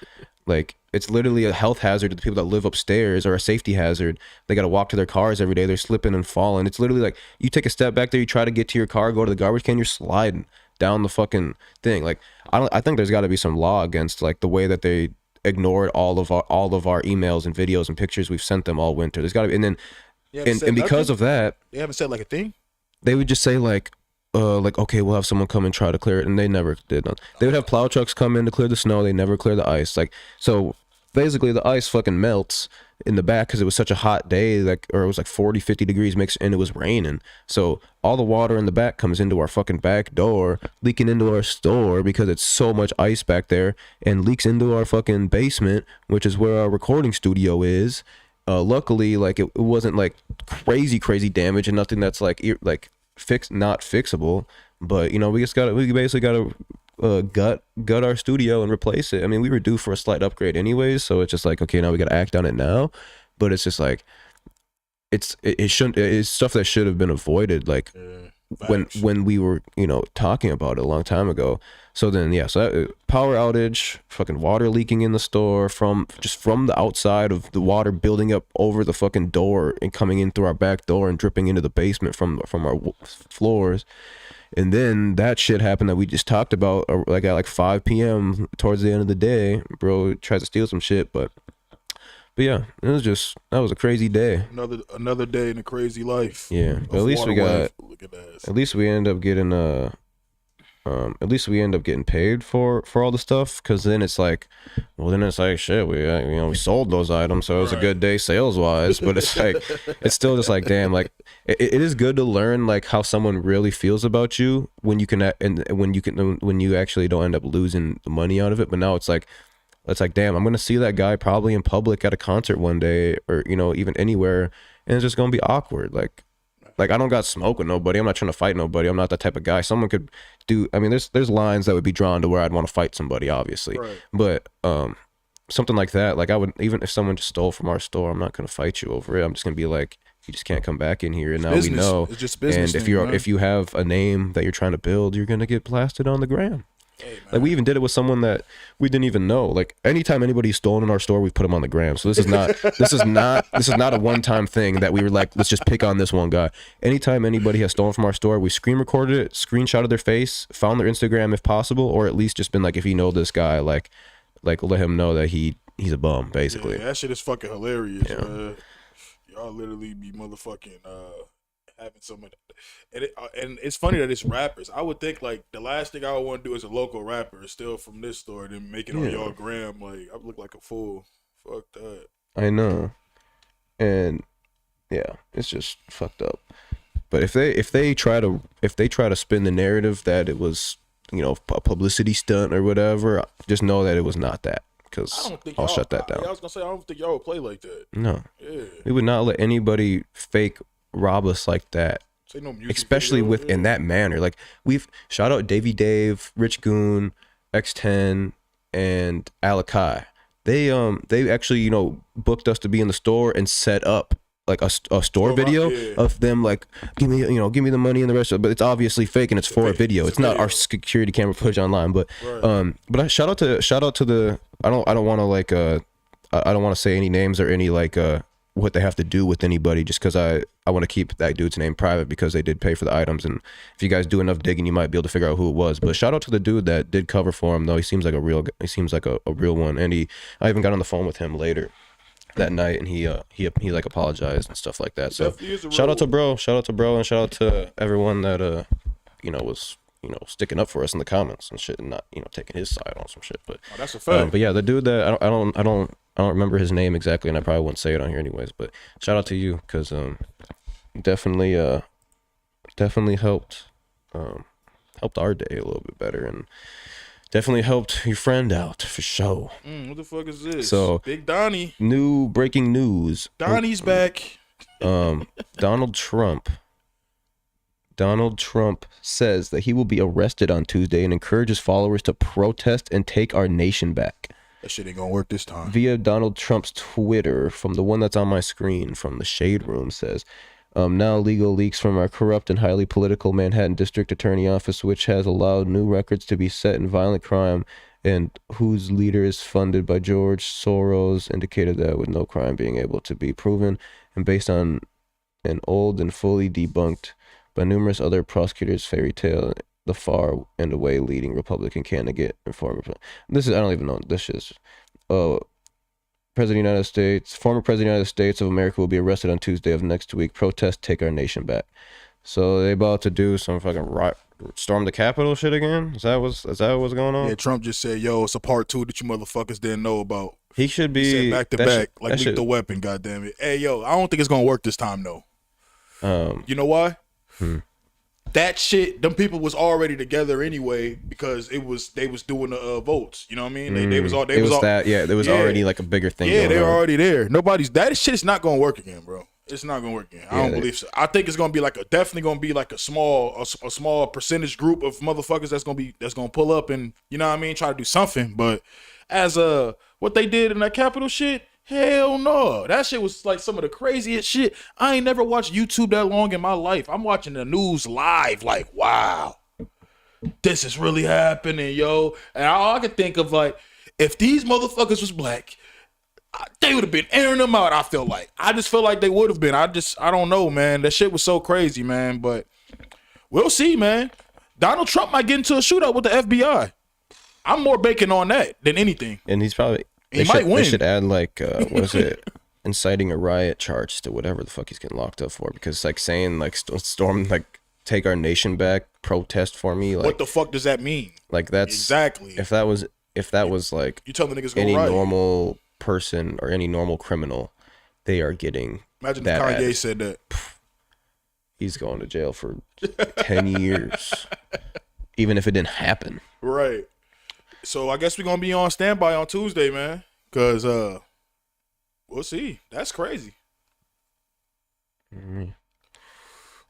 It's literally a health hazard to the people that live upstairs, or a safety hazard. They got to walk to their cars every day. They're slipping and falling. It's literally you take a step back there, you try to get to your car, go to the garbage can, you're sliding down the fucking thing. I think there's got to be some law against the way that they ignored all of our emails and videos and pictures we've sent them all winter. There's got to be, and then and because of that, they haven't said a thing. They would just say okay, we'll have someone come and try to clear it, and they never did. They would have plow trucks come in to clear the snow. They never clear the ice. So basically, the ice fucking melts in the back because it was such a hot day, or it was 40, 50 degrees mixed, and it was raining. So all the water in the back comes into our fucking back door, leaking into our store because it's so much ice back there, and leaks into our fucking basement, which is where our recording studio is. luckily, like it wasn't like crazy damage and nothing that's like not fixable. But we basically gotta gut our studio and replace it. I mean, we were due for a slight upgrade anyways, so it's just like, okay, now we gotta act on it now. But it's just like it's stuff that should have been avoided, like when we were talking about it a long time ago. So then power outage, fucking water leaking in the store from the outside of the water building up over the fucking door and coming in through our back door and dripping into the basement from our floors. And then that shit happened that we just talked about, like at 5 p.m. towards the end of the day. Bro tried to steal some shit, but yeah, that was a crazy day. Another day in a crazy life. Yeah, but at least we end up getting at least we end up getting paid for all the stuff, because then it's like, shit, we sold those items, so it was a good day sales wise. But it's like, it's still just like, damn, like it is good to learn like how someone really feels about you when you actually don't end up losing the money out of it. But now it's like, damn, I'm gonna see that guy probably in public at a concert one day, or even anywhere, and it's just gonna be awkward. Like I don't got smoke with nobody. I'm not trying to fight nobody. I'm not that type of guy. Someone could do. I mean, there's lines that would be drawn to where I'd want to fight somebody, obviously. Right. But something like that, like I would, even if someone just stole from our store, I'm not gonna fight you over it. I'm just gonna be like, you just can't come back in here. And now business. We know. It's just business. And thing, if you have a name that you're trying to build, you're gonna get blasted on the gram. Hey, like we even did it with someone that we didn't even know. Like anytime anybody's stolen in our store, we put them on the gram. So this is not a one-time thing that we were like, let's just pick on this one guy. Anytime anybody has stolen from our store, we screen recorded it, screenshotted their face, found their Instagram if possible, or at least just been like, if you know this guy, like let him know that he's a bum, basically. Yeah, that shit is fucking hilarious. Yeah. Man. Y'all literally be motherfucking having so much, and it's funny that it's rappers. I would think like the last thing I would want to do as a local rapper is steal from this store and then make it on y'all gram. Like I look like a fool. Fuck that. I know, and yeah, it's just fucked up. But if they try to spin the narrative that it was a publicity stunt or whatever, just know that it was not that. Because I'll shut that down. I was gonna say I don't think y'all would play like that. No, yeah, we would not let anybody fake rob us like that. Say no music especially video, in that manner. Like we've shout out Davey Dave, Rich Goon, X10, and Alakai. They actually booked us to be in the store and set up like a store video of them like, give me the money and the rest of it. But it's obviously fake and it's for a video. It's not our security camera footage online. But but shout out to the I don't want to like I don't want to say any names or any like what they have to do with anybody, just because I want to keep that dude's name private, because they did pay for the items, and if you guys do enough digging, you might be able to figure out who it was. But shout out to the dude that did cover for him, though. He seems like a real one, and I even got on the phone with him later that night, and he like apologized and stuff like that. So shout out to bro, and shout out to everyone that was sticking up for us in the comments and shit, and not taking his side on some shit. But that's a fact. But yeah, the dude that I don't remember his name exactly, and I probably wouldn't say it on here anyways. But shout out to you, because definitely helped our day a little bit better, and definitely helped your friend out for sure. What the fuck is this? So Big Donnie. New breaking news. Donnie's back. Donald Trump says that he will be arrested on Tuesday and encourages followers to protest and take our nation back. That shit ain't gonna work this time. Via Donald Trump's Twitter, from the one that's on my screen, from the Shade Room, says, now legal leaks from our corrupt and highly political Manhattan District Attorney Office, which has allowed new records to be set in violent crime and whose leader is funded by George Soros, indicated that with no crime being able to be proven, and based on an old and fully debunked by numerous other prosecutors fairy tale, the far and away leading Republican candidate and former I don't even know, this is former President of the United States of America will be arrested on Tuesday of next week. Protest, take our nation back. So they about to do some fucking storm the Capitol shit again? Is that what's going on? Yeah, Trump just said, yo, it's a part 2 that you motherfuckers didn't know about. He should be he said back to back, like Lethal Weapon, goddammit. Hey, yo, I don't think it's gonna work this time though. You know why? that shit, them people was already together anyway because they was doing the votes. You know what I mean? They was all There was already like a bigger thing. Yeah, going they were on. already there. That shit's not gonna work again, bro. It's not gonna work again. I don't believe so. I think it's gonna be definitely gonna be like a small percentage group of motherfuckers that's gonna pull up and, you know what I mean, try to do something. But as what they did in that Capitol shit, hell no. That shit was like some of the craziest shit. I ain't never watched YouTube that long in my life. I'm watching the news live, like, wow, this is really happening, yo. And all I could think of, like, if these motherfuckers was black, they would have been airing them out. I just feel like they would have been. I don't know, man. That shit was so crazy, man. But we'll see, man. Donald Trump might get into a shootout with the FBI. I'm more banking on that than anything. And he's probably He might win. They should add like what is it? Inciting a riot charge to whatever the fuck he's getting locked up for, because like saying like storm, like take our nation back, protest for me, like What the fuck does that mean? like that's Exactly. if that was like You tell the niggas go any riot. normal person or any normal criminal, they are getting Imagine if that Kanye added. said that. He's going to jail for 10 years, even if it didn't happen. Right. So I guess we're gonna be on standby on Tuesday, man. Cause we'll see. That's crazy.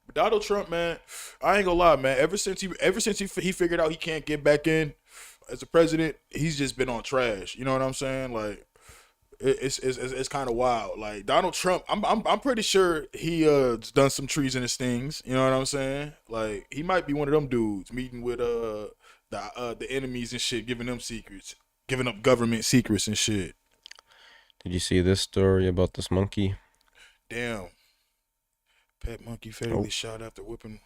But Donald Trump, man, I ain't gonna lie, man. Ever since he figured out he can't get back in as a president, he's just been on trash. You know what I'm saying? Like, it's kind of wild. Like Donald Trump, I'm pretty sure he done some treasonous things. You know what I'm saying? Like he might be one of them dudes meeting with the enemies and shit, giving them secrets, giving up government secrets and shit. Did you see this story about this monkey? Damn. Pet monkey fatally shot after ripping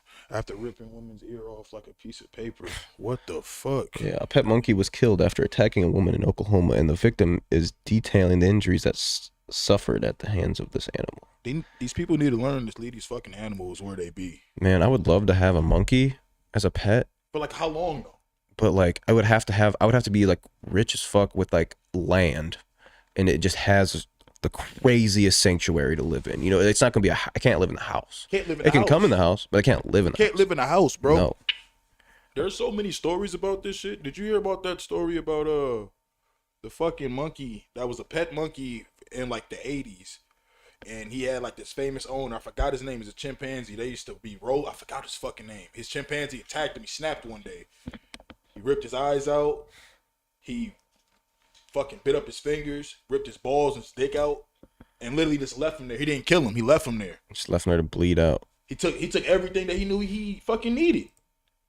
woman's ear off like a piece of paper. What the fuck? Yeah, a pet monkey was killed after attacking a woman in Oklahoma, and the victim is detailing the injuries that suffered at the hands of this animal. These people need to learn to leave these fucking animals where they be. Man, I would love to have a monkey as a pet, But like, how long though? but like I would have to be like rich as fuck with like land, and it just has the craziest sanctuary to live in. You know, it's not gonna be I can't live in the house. Can't live in the It can house. come in the house, but I can't live in the Can't house. live in a house, bro. No. There's so many stories about this shit. Did you hear about that story about the fucking monkey that was a pet monkey in like the 80s? And he had like this famous owner. I forgot his name. He's a chimpanzee. They used to be I forgot his fucking name. His chimpanzee attacked him. He snapped one day. He ripped his eyes out. He fucking bit up his fingers, ripped his balls and his dick out, and literally just left him there. He didn't kill him. He left him there. Just left him there to bleed out. He took everything that he knew he fucking needed.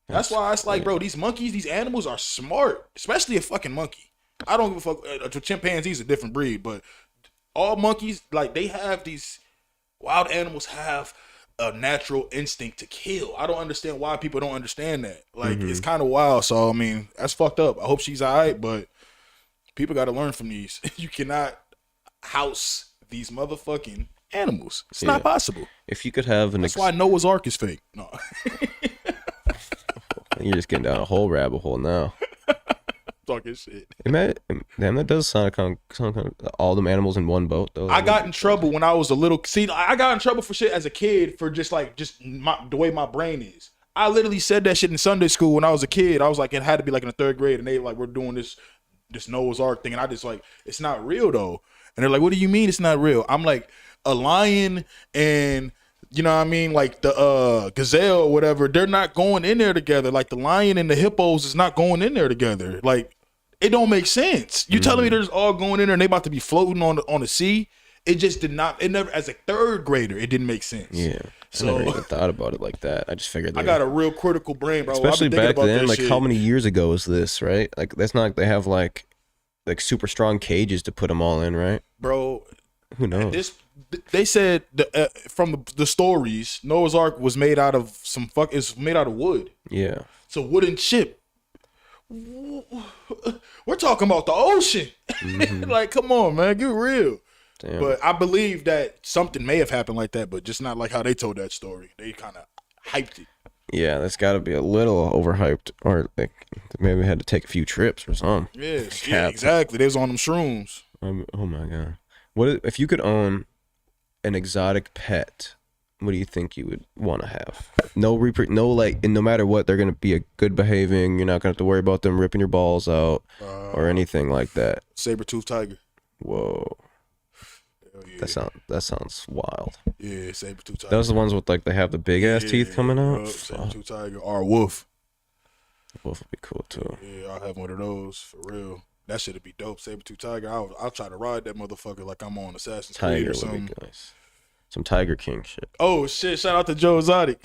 That's why it's like, bro, these monkeys, these animals are smart, especially a fucking monkey. I don't give a fuck. A chimpanzee's a different breed, but all monkeys, like, they have these wild animals have a natural instinct to kill. I don't understand why people don't understand that. Like, it's kind of wild. So, I mean, that's fucked up. I hope she's all right, but people got to learn from these. You cannot house these motherfucking animals. It's not possible. If you could have That's why Noah's Ark is fake. No. You're just getting down a whole rabbit hole now. Talking shit. Damn, that does sound kind of all them animals in one boat though. I got in trouble when I was a little. See, I got in trouble for shit as a kid for just the way my brain is. I literally said that shit in Sunday school when I was a kid. I was like, it had to be like in the 3rd grade, and they like, we're doing this Noah's Ark thing, and I just like, it's not real though. And they're like, what do you mean it's not real? I'm like, a lion and, you know what I mean, like the gazelle or whatever, they're not going in there together. Like the lion and the hippos is not going in there together. Like, it don't make sense. You telling me they're just all going in there and they about to be floating on the sea? It just did not. It never, as a 3rd grader, it didn't make sense. Yeah, So- I never even thought about it like that. I just figured I got a real critical brain, bro. especially I've been thinking back about then. that Like shit. how many years ago is this, right? Like that's not like they have like super strong cages to put them all in, right? Bro, Who knows? they said from the stories, Noah's Ark was made out of it's made out of wood. Yeah, It's a wooden ship. We're talking about the ocean. Like, come on, man, get real. damn. But I believe that something may have happened like that, but just not like how they told that story. They kind of hyped it. Yeah, that's got to be a little overhyped, or like maybe had to take a few trips or something. Yes, yeah, Cap. exactly. They was on them shrooms. Oh my god, what if you could own an exotic pet what do you think you would want to have? No no like, and no matter what, they're gonna be a good behaving. You're not gonna have to worry about them ripping your balls out or anything like that. Saber-tooth tiger. Whoa, Hell yeah. that sounds wild. Yeah, saber-tooth tiger. Those are the ones with like they have the big ass teeth coming out. Yup, saber-tooth tiger or wolf. Wolf would be cool too. Yeah, I'll have one of those for real. That shit'd be dope. Saber-tooth tiger. I'll try to ride that motherfucker like I'm on Assassin's Creed Tiger or would something. be nice. Some Tiger King shit. Oh shit! Shout out to Joe Exotic.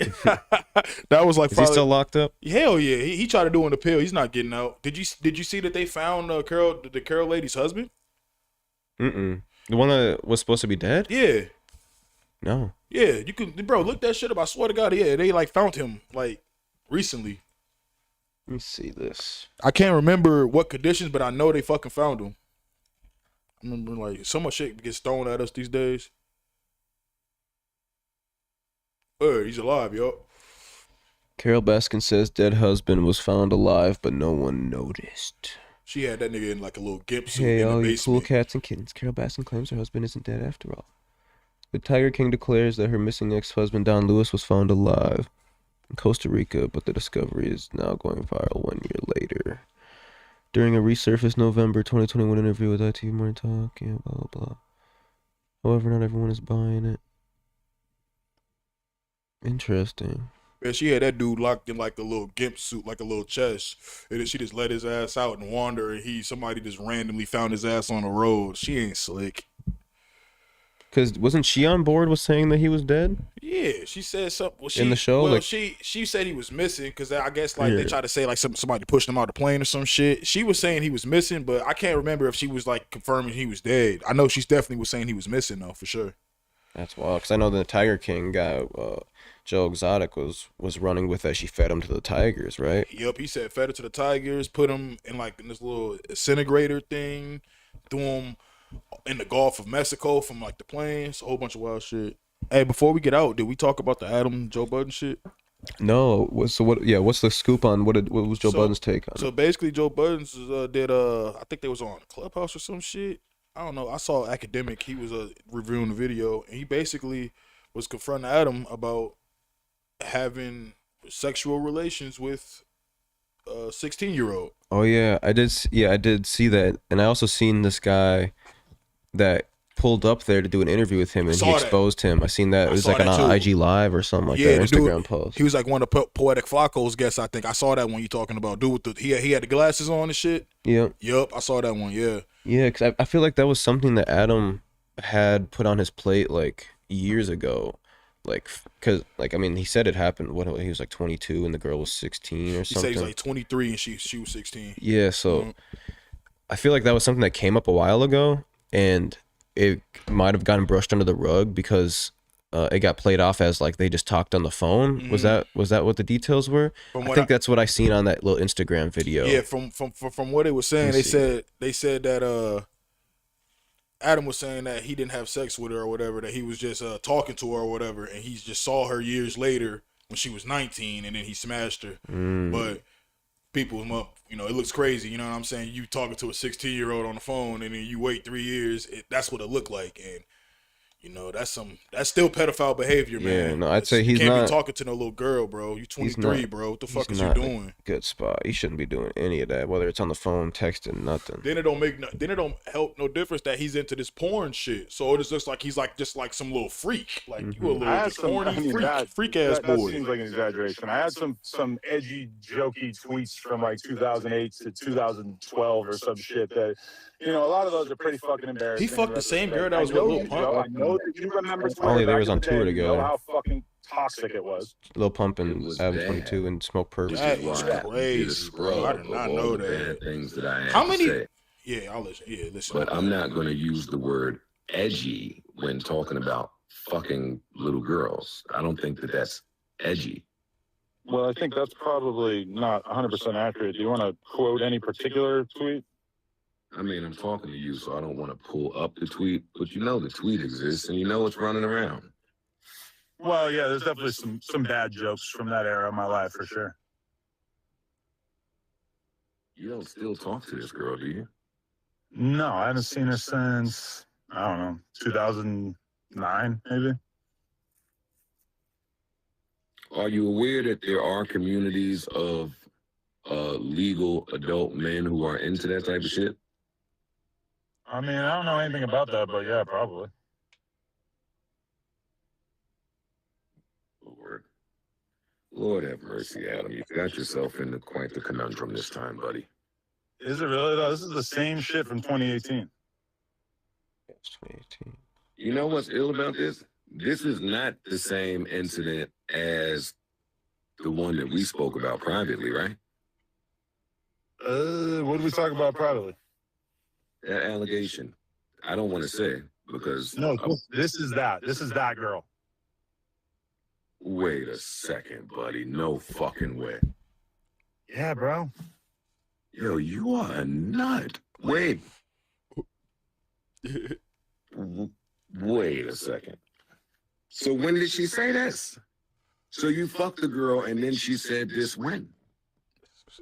That was like Is he still locked up? Hell yeah! He tried to do an appeal. He's not getting out. Did you see that they found the Carol lady's husband? The one that was supposed to be dead? Yeah. No. Yeah, you can, bro. Look that shit up. I swear to God, yeah, they like found him like recently. Let me see this. I can't remember what conditions, but I know they fucking found him. I remember like so much shit gets thrown at us these days. He's alive, yo. Carol Baskin says dead husband was found alive, but no one noticed. She had that nigga in like a little gimp suit Hey, in the all you cool basement. cats and kittens. Carol Baskin claims her husband isn't dead after all. The Tiger King declares that her missing ex-husband Don Lewis was found alive in Costa Rica, but the discovery is now going viral 1 year later. During a resurfaced November 2021 interview with ITV Morning Talk, yeah, blah, blah, blah. However, not everyone is buying it. Interesting. Yeah, she had that dude locked in like a little gimp suit, like a little chest, and then she just let his ass out and wander. And somebody just randomly found his ass on the road. She ain't slick. Because wasn't she on board with saying that he was dead? Yeah, she said something. Well, In the show? Well, Like- she said he was missing because I guess like they tried to say like somebody pushed him out the plane or some shit. She was saying he was missing, but I can't remember if she was like confirming he was dead. I know she's definitely was saying he was missing though, for sure. That's wild. Because I know the Tiger King guy, Joe Exotic, was running with that. She fed him to the tigers, right? Yep, he said fed it to the tigers, put him in like in this little disintegrator thing, threw him in the Gulf of Mexico from like the planes, a whole bunch of wild shit. Hey, before we get out, did we talk about the Adam Joe Budden shit? No. So what? Yeah. What's the scoop on what was Joe Budden's take on So it? basically, Joe Budden's did I think they was on Clubhouse or some shit. I don't know. I saw Academic. He was reviewing the video, and he basically was confronting Adam about having sexual relations with a 16-year-old. Oh yeah, I did. I did see that, and I also seen this guy that pulled up there to do an interview with him, and Saw he that. exposed him. I seen that. It was saw like on that too. IG Live or something like Yeah, that. the dude- Instagram post. He was like one of Poetic Flacco's guests, I think. I saw that one you talking about. Dude with he had the glasses on and shit. Yeah. Yup, I saw that one. Yeah. Yeah, because I feel like that was something that Adam had put on his plate like years ago. Like, because, like, I mean, he said it happened when he was like 22 and the girl was 16 or He said something. he's like 23 and she was 16. Yeah, so Mhm. I feel like that was something that came up a while ago, and it might have gotten brushed under the rug because it got played off as like they just talked on the phone. Was that what the details were? From I what think that's what I seen on that little Instagram video. Yeah, from what they were saying, Let me they said that Adam was saying that he didn't have sex with her or whatever, that he was just talking to her or whatever, and he just saw her years later when she was 19, and then he smashed her. But people, it looks crazy. You know what I'm saying? You talking to a 16-year-old on the phone, and then you wait 3 years. That's what it looked like, and that's still pedophile behavior, man. Yeah, no, I'd say you he's can't not- be talking to no little girl, bro. You 23, bro. What the fuck He's is you not in a doing? good spot. He shouldn't be doing any of that, whether it's on the phone, texting, nothing. Then it don't help no difference that he's into this porn shit. So it just looks like he's like just like some little freak. Like you a little I had just some horny freak ass that boy. seems like an exaggeration. I had some edgy, jokey tweets from like 2008 to 2012 or some shit that, a lot of those are pretty fucking embarrassing. He fucked the same girl that was I know with Lil you, Pump. Joe. I know that you remember Twitter. Only they back was in on the tour day. You know together. how fucking toxic it was. Lil Pump It and was Adam bad. 22 and Smoke Purple. That Which is is why I did a crazy, bro. I did scrub not of know all the that. bad things that I had How to many? say. Yeah, I'll listen. Yeah, listen. But I'm not going to use the word edgy when talking about fucking little girls. I don't think that that's edgy. Well, I think that's probably not 100% accurate. Do you want to quote any particular tweet? I mean, I'm talking to you, so I don't want to pull up the tweet, but the tweet exists and it's running around. Well, yeah, there's definitely some bad jokes from that era of my life for sure. You don't still talk to this girl, do you? No, I haven't seen her since, I don't know, 2009, maybe. Are you aware that there are communities of legal adult men who are into that type of shit? I mean, I don't know anything about that, but yeah, probably. Lord have mercy, Adam. You got yourself into quite the conundrum this time, buddy. Is it really though? This is the same shit from 2018. It's 2018. You know what's ill about this? This is not the same incident as the one that we spoke about privately, right? What did we talk about privately? That allegation. I don't want to say because No, this is that. This is that girl. wait a second, buddy. No fucking way. Yeah, bro. Yo, you are a nut. Wait. Wait a second. So when did she say this? So you fucked the girl and then she said this when?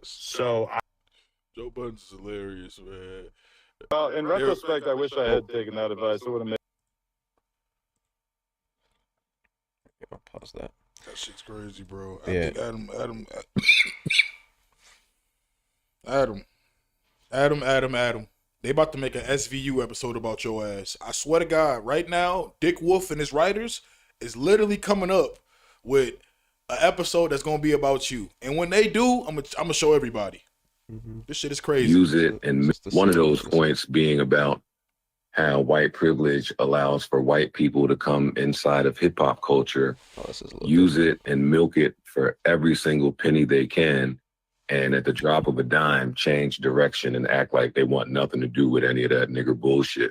So, Joe Budden's is hilarious, man. in retrospect, I wish I had taken that advice. It would have made. I'll pause that. That shit's crazy, bro. Yeah. I think Adam. They about to make an SVU episode about your ass. I swear to God, right now, Dick Wolf and his writers is literally coming up with an episode that's gonna be about you. And when they do, I'm gonna show everybody. This shit is crazy. Use it, and one of those points being about how white privilege allows for white people to come inside of hip hop culture, Oh, this is a little use it and milk it for every single penny they can, and at the drop of a dime, change direction and act like they want nothing to do with any of that nigger bullshit.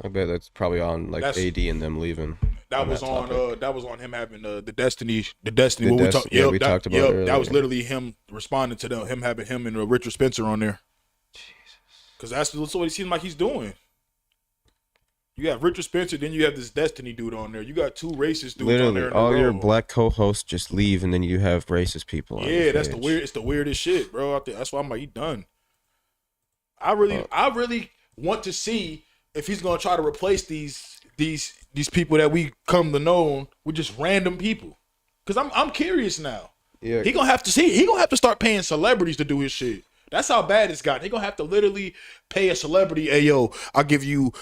I bet that's probably on like That's- AD and them leaving. That was that on topic. that was on him having the Destiny what we talked yeah, we talked about it that was earlier. literally him responding to them, him having him and Richard Spencer on there. Because that's what it seems like he's doing. You have Richard Spencer, then you have this Destiny dude on there. You got two racist dudes on Literally, there. In all a your row. black co-hosts just leave, and then you have racist people. On Yeah, your that's the page. weird. It's the weirdest shit, bro. That's why I'm like, he done. I really want to see if he's gonna try to replace these people that we come to know with just random people. Cause I'm curious now. Yeah, He gonna have to start paying celebrities to do his shit. That's how bad it's gotten. He gonna have to literally pay a celebrity. Hey yo, I'll give you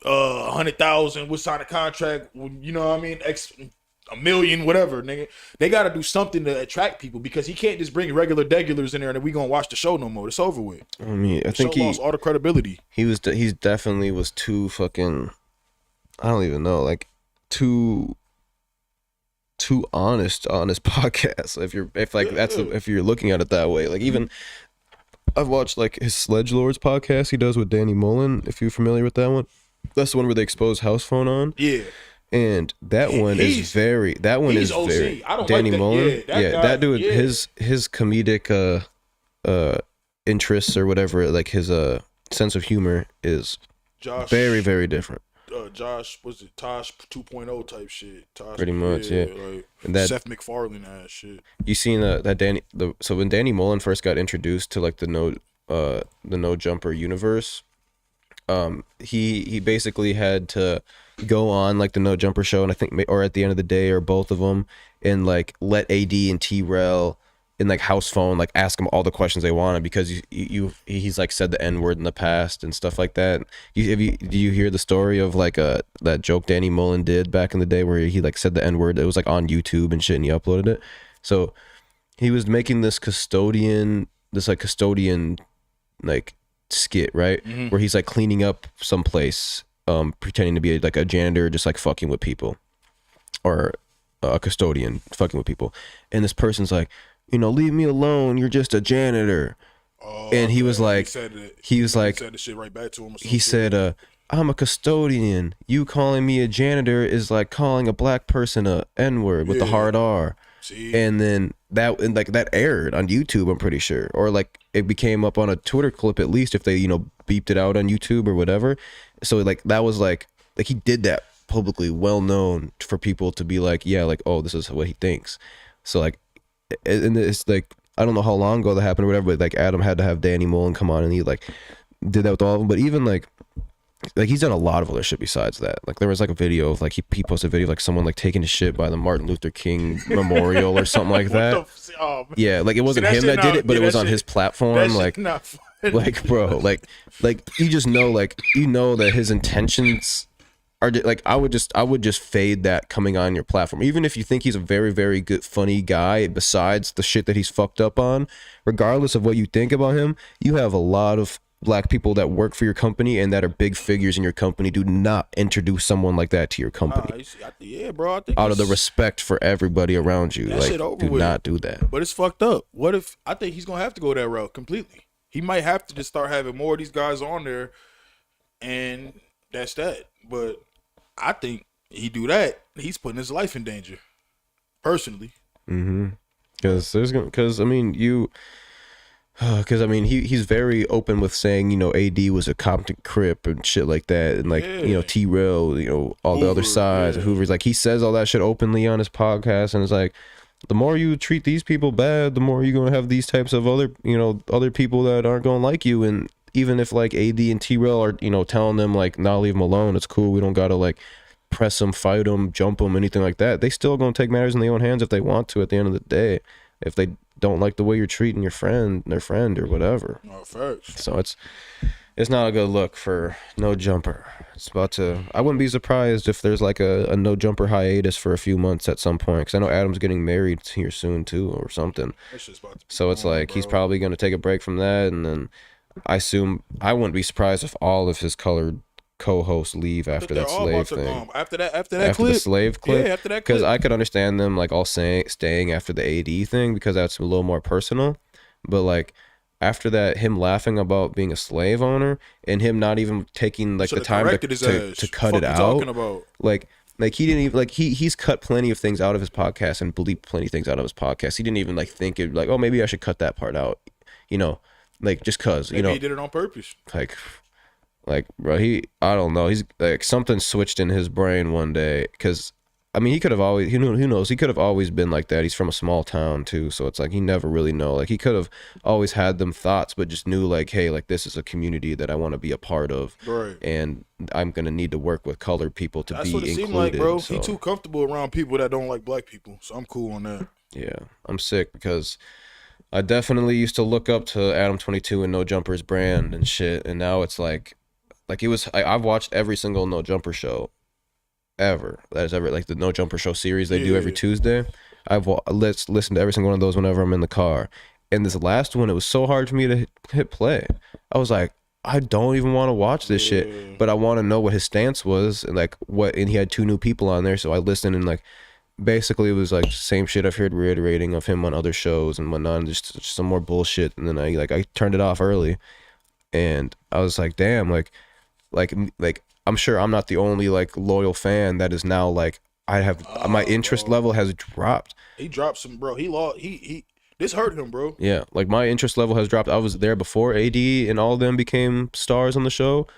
100,000. We'll sign a contract. You know what I mean? $1 million, whatever, nigga. They gotta do something to attract people because he can't just bring regular degulars in there and then we gonna watch the show no more. It's over with. I mean, I The show think he lost all the credibility. he's definitely was too fucking. I don't even know, like too honest on his podcast. If you're looking at it that way, like even I've watched like his Sledge Lords podcast he does with Danny Mullen. If you're familiar with that one, that's the one where they expose house phone on. Yeah. And that one is He's very OC. very I don't Danny like that. Mullen. Yeah, that guy, that dude, yeah. his comedic interests or whatever, like his sense of humor is Josh very, very different. Josh, was it Tosh 2.0 type shit? Tosh, Pretty much, yeah. Like And that Seth MacFarlane ass shit. you seen so when Danny Mullen first got introduced to like the no jumper universe, he basically had to go on like the No Jumper show, and I think or at the end of the day or both of them, and like let AD and T-Rel in like house phone like ask him all the questions they wanted because he's like said the N-word in the past and stuff like that. Do you hear the story of like that joke Danny Mullen did back in the day where he like said the N-word? It was like on YouTube and shit, and he uploaded it. So he was making this custodian like skit, right? Mhm. Where he's like cleaning up someplace, pretending to be like a janitor, just like fucking with people, or a custodian fucking with people. And this person's like, leave me alone. You're just a janitor. Oh, And he was okay. like- said it. He was like, said the shit right back to him. Or some he shit. said, I'm a custodian. You calling me a janitor is like calling a black person a N-word with the Yeah. hard R. See, And then that aired on YouTube, I'm pretty sure, or like it became up on a Twitter clip at least if they beeped it out on YouTube or whatever. So like that was like he did that publicly, well known for people to be like, yeah, like, oh, this is what he thinks. So like, and it's like I don't know how long ago that happened or whatever, but like Adam had to have Danny Mullen come on and he like did that with all of them. But even like like he's done a lot of other shit besides that. Like there was like a video of like he posted a video of like someone like taking a shit by the Martin Luther King Memorial or something like that. Yeah, like it wasn't him that did it, but it was on his platform. Like, like bro, like you just know, like you know that his intentions are like I would just fade that coming on your platform, even if you think he's a very, very good funny guy. Besides the shit that he's fucked up on, regardless of what you think about him, you have a lot of black people that work for your company and that are big figures in your company. Do not introduce someone like that to your company. Yeah, bro. I think out of the respect for everybody around you, like do not do that. But it's fucked up. What if I think he's gonna have to go that route completely? He might have to just start having more of these guys on there, and that's that. But I think he do that, he's putting his life in danger. Personally. Because I mean he's very open with saying, you know, AD was a Compton Crip and shit like that, and like you know T-Rail, you know, all the other sides, Hoover's like he says all that shit openly on his podcast, and it's like the more you treat these people bad, the more you're gonna have these types of other, you know, other people that aren't gonna like you. And even if like AD and T-Rail are, you know, telling them like, nah, leave them alone, it's cool, we don't gotta like press them, fight them, jump them, anything like that, they still gonna take matters in their own hands if they want to at the end of the day, if they don't like the way you're treating their friend or whatever. So it's not a good look for No Jumper. It's about to. I wouldn't be surprised if there's like a No Jumper hiatus for a few months at some point, because I know Adam's getting married here soon too or something. So it's like he's probably going to take a break from that, and then I assume I wouldn't be surprised if all of his colored co-hosts leave after that slave thing. After the slave clip, yeah, after that clip. Because I could understand them like all staying after the AD thing, because that's a little more personal. But like after that, him laughing about being a slave owner and him not even taking like the time to cut it out. Like he didn't even like he's cut plenty of things out of his podcast and bleeped plenty of things out of his podcast. He didn't even like think it like, oh, maybe I should cut that part out, you know, like just cause you know he did it on purpose. Like, bro, I don't know. He's like something switched in his brain one day. Cause I mean, he could have always, who knows? He could have always been like that. He's from a small town too. So it's like, he never really know. Like he could have always had them thoughts, but just knew like, hey, like this is a community that I want to be a part of. Right. And I'm going to need to work with colored people to That's be what it included. seemed like, bro. So, he too comfortable around people that don't like black people. So I'm cool on that. Yeah. I'm sick because I definitely used to look up to Adam 22 and No Jumper's brand and shit. And now it's like it was, I've watched every single No Jumper show ever that has ever, like the No Jumper show series they do every Tuesday. I've listened to every single one of those whenever I'm in the car. And this last one, it was so hard for me to hit play. I was like, I don't even want to watch this shit, but I want to know what his stance was and like and he had 2 new people on there. So I listened, and like basically it was like same shit I've heard reiterating of him on other shows and whatnot, and just some more bullshit. And then I turned it off early, and I was like, damn, like I'm sure I'm not the only like loyal fan that is now like I have my interest level has dropped. He dropped some, bro. He lost. He this hurt him, bro. Yeah, like my interest level has dropped. I was there before AD and all of them became stars on the show,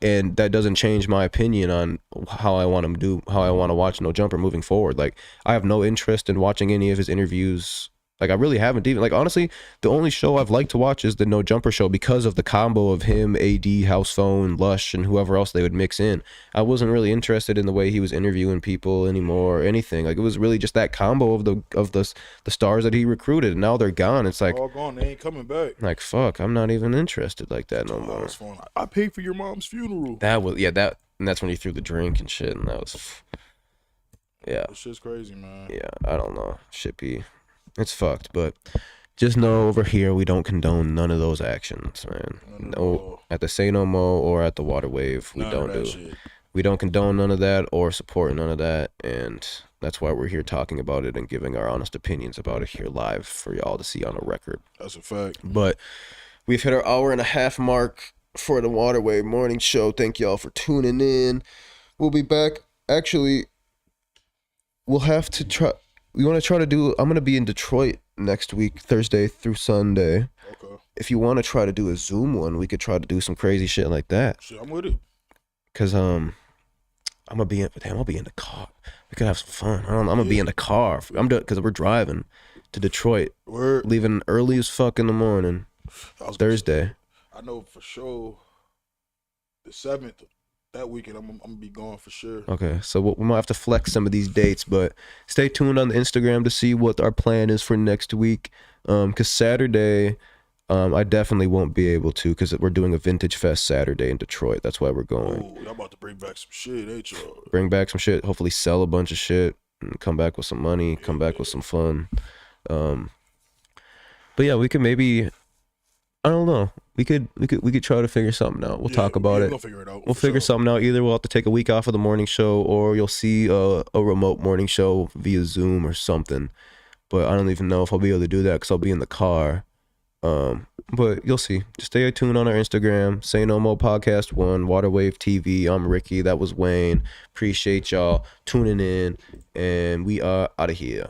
and that doesn't change my opinion on how I want to watch No Jumper moving forward. Like I have no interest in watching any of his interviews. Like I really haven't even, like honestly, the only show I've liked to watch is the No Jumper show because of the combo of him, AD, House Phone, Lush, and whoever else they would mix in. I wasn't really interested in the way he was interviewing people anymore or anything. Like it was really just that combo of the stars that he recruited, and now they're gone. It's like all gone. They ain't coming back. Like fuck, I'm not even interested like that no more. I paid for your mom's funeral. That was and that's when he threw the drink and shit, and that was That shit's crazy, man. Yeah, I don't know. Shit be. It's fucked, but just know over here we don't condone none of those actions, man. No, at the Say No Mo or at the Water Wave, we don't do. Shit. We don't condone none of that or support none of that, and that's why we're here talking about it and giving our honest opinions about it here live for y'all to see on a record. That's a fact. But we've hit our 1.5 hour mark for the Water Wave morning show. Thank y'all for tuning in. We'll be back. Actually, we'll have to try. We want to try to do, I'm going to be in Detroit next week, Thursday through Sunday. Okay. If you want to try to do a Zoom one, we could try to do some crazy shit like that. Shit, I'm with it. Cause I'm gonna be I'll be in the car. We could have some fun. I'm gonna be in the car. I'm doing, cause we're driving to Detroit. We're leaving early as fuck in the morning. Thursday. I know for sure the 7th that weekend I'm gonna be gone for sure. Okay, so we might have to flex some of these dates, but stay tuned on the Instagram to see what our plan is for next week. Because Saturday, I definitely won't be able to because we're doing a Vintage Fest Saturday in Detroit. That's why we're going. Oh, y'all about to bring back some shit, ain't y'all? Bring back some shit. Hopefully, sell a bunch of shit and come back with some money. Come back with some fun. But yeah, we could maybe. I don't know. We could try to figure something out. We'll talk about it. We'll figure it out. We'll for figure sure. something out. Either we'll have to take a week off of the morning show, or you'll see a remote morning show via Zoom or something. But I don't even know if I'll be able to do that because I'll be in the car. But you'll see. Just stay tuned on our Instagram. Say No Mo Podcast 1, Waterwave TV. I'm Ricky. That was Wayne. Appreciate y'all tuning in, and we are out of here.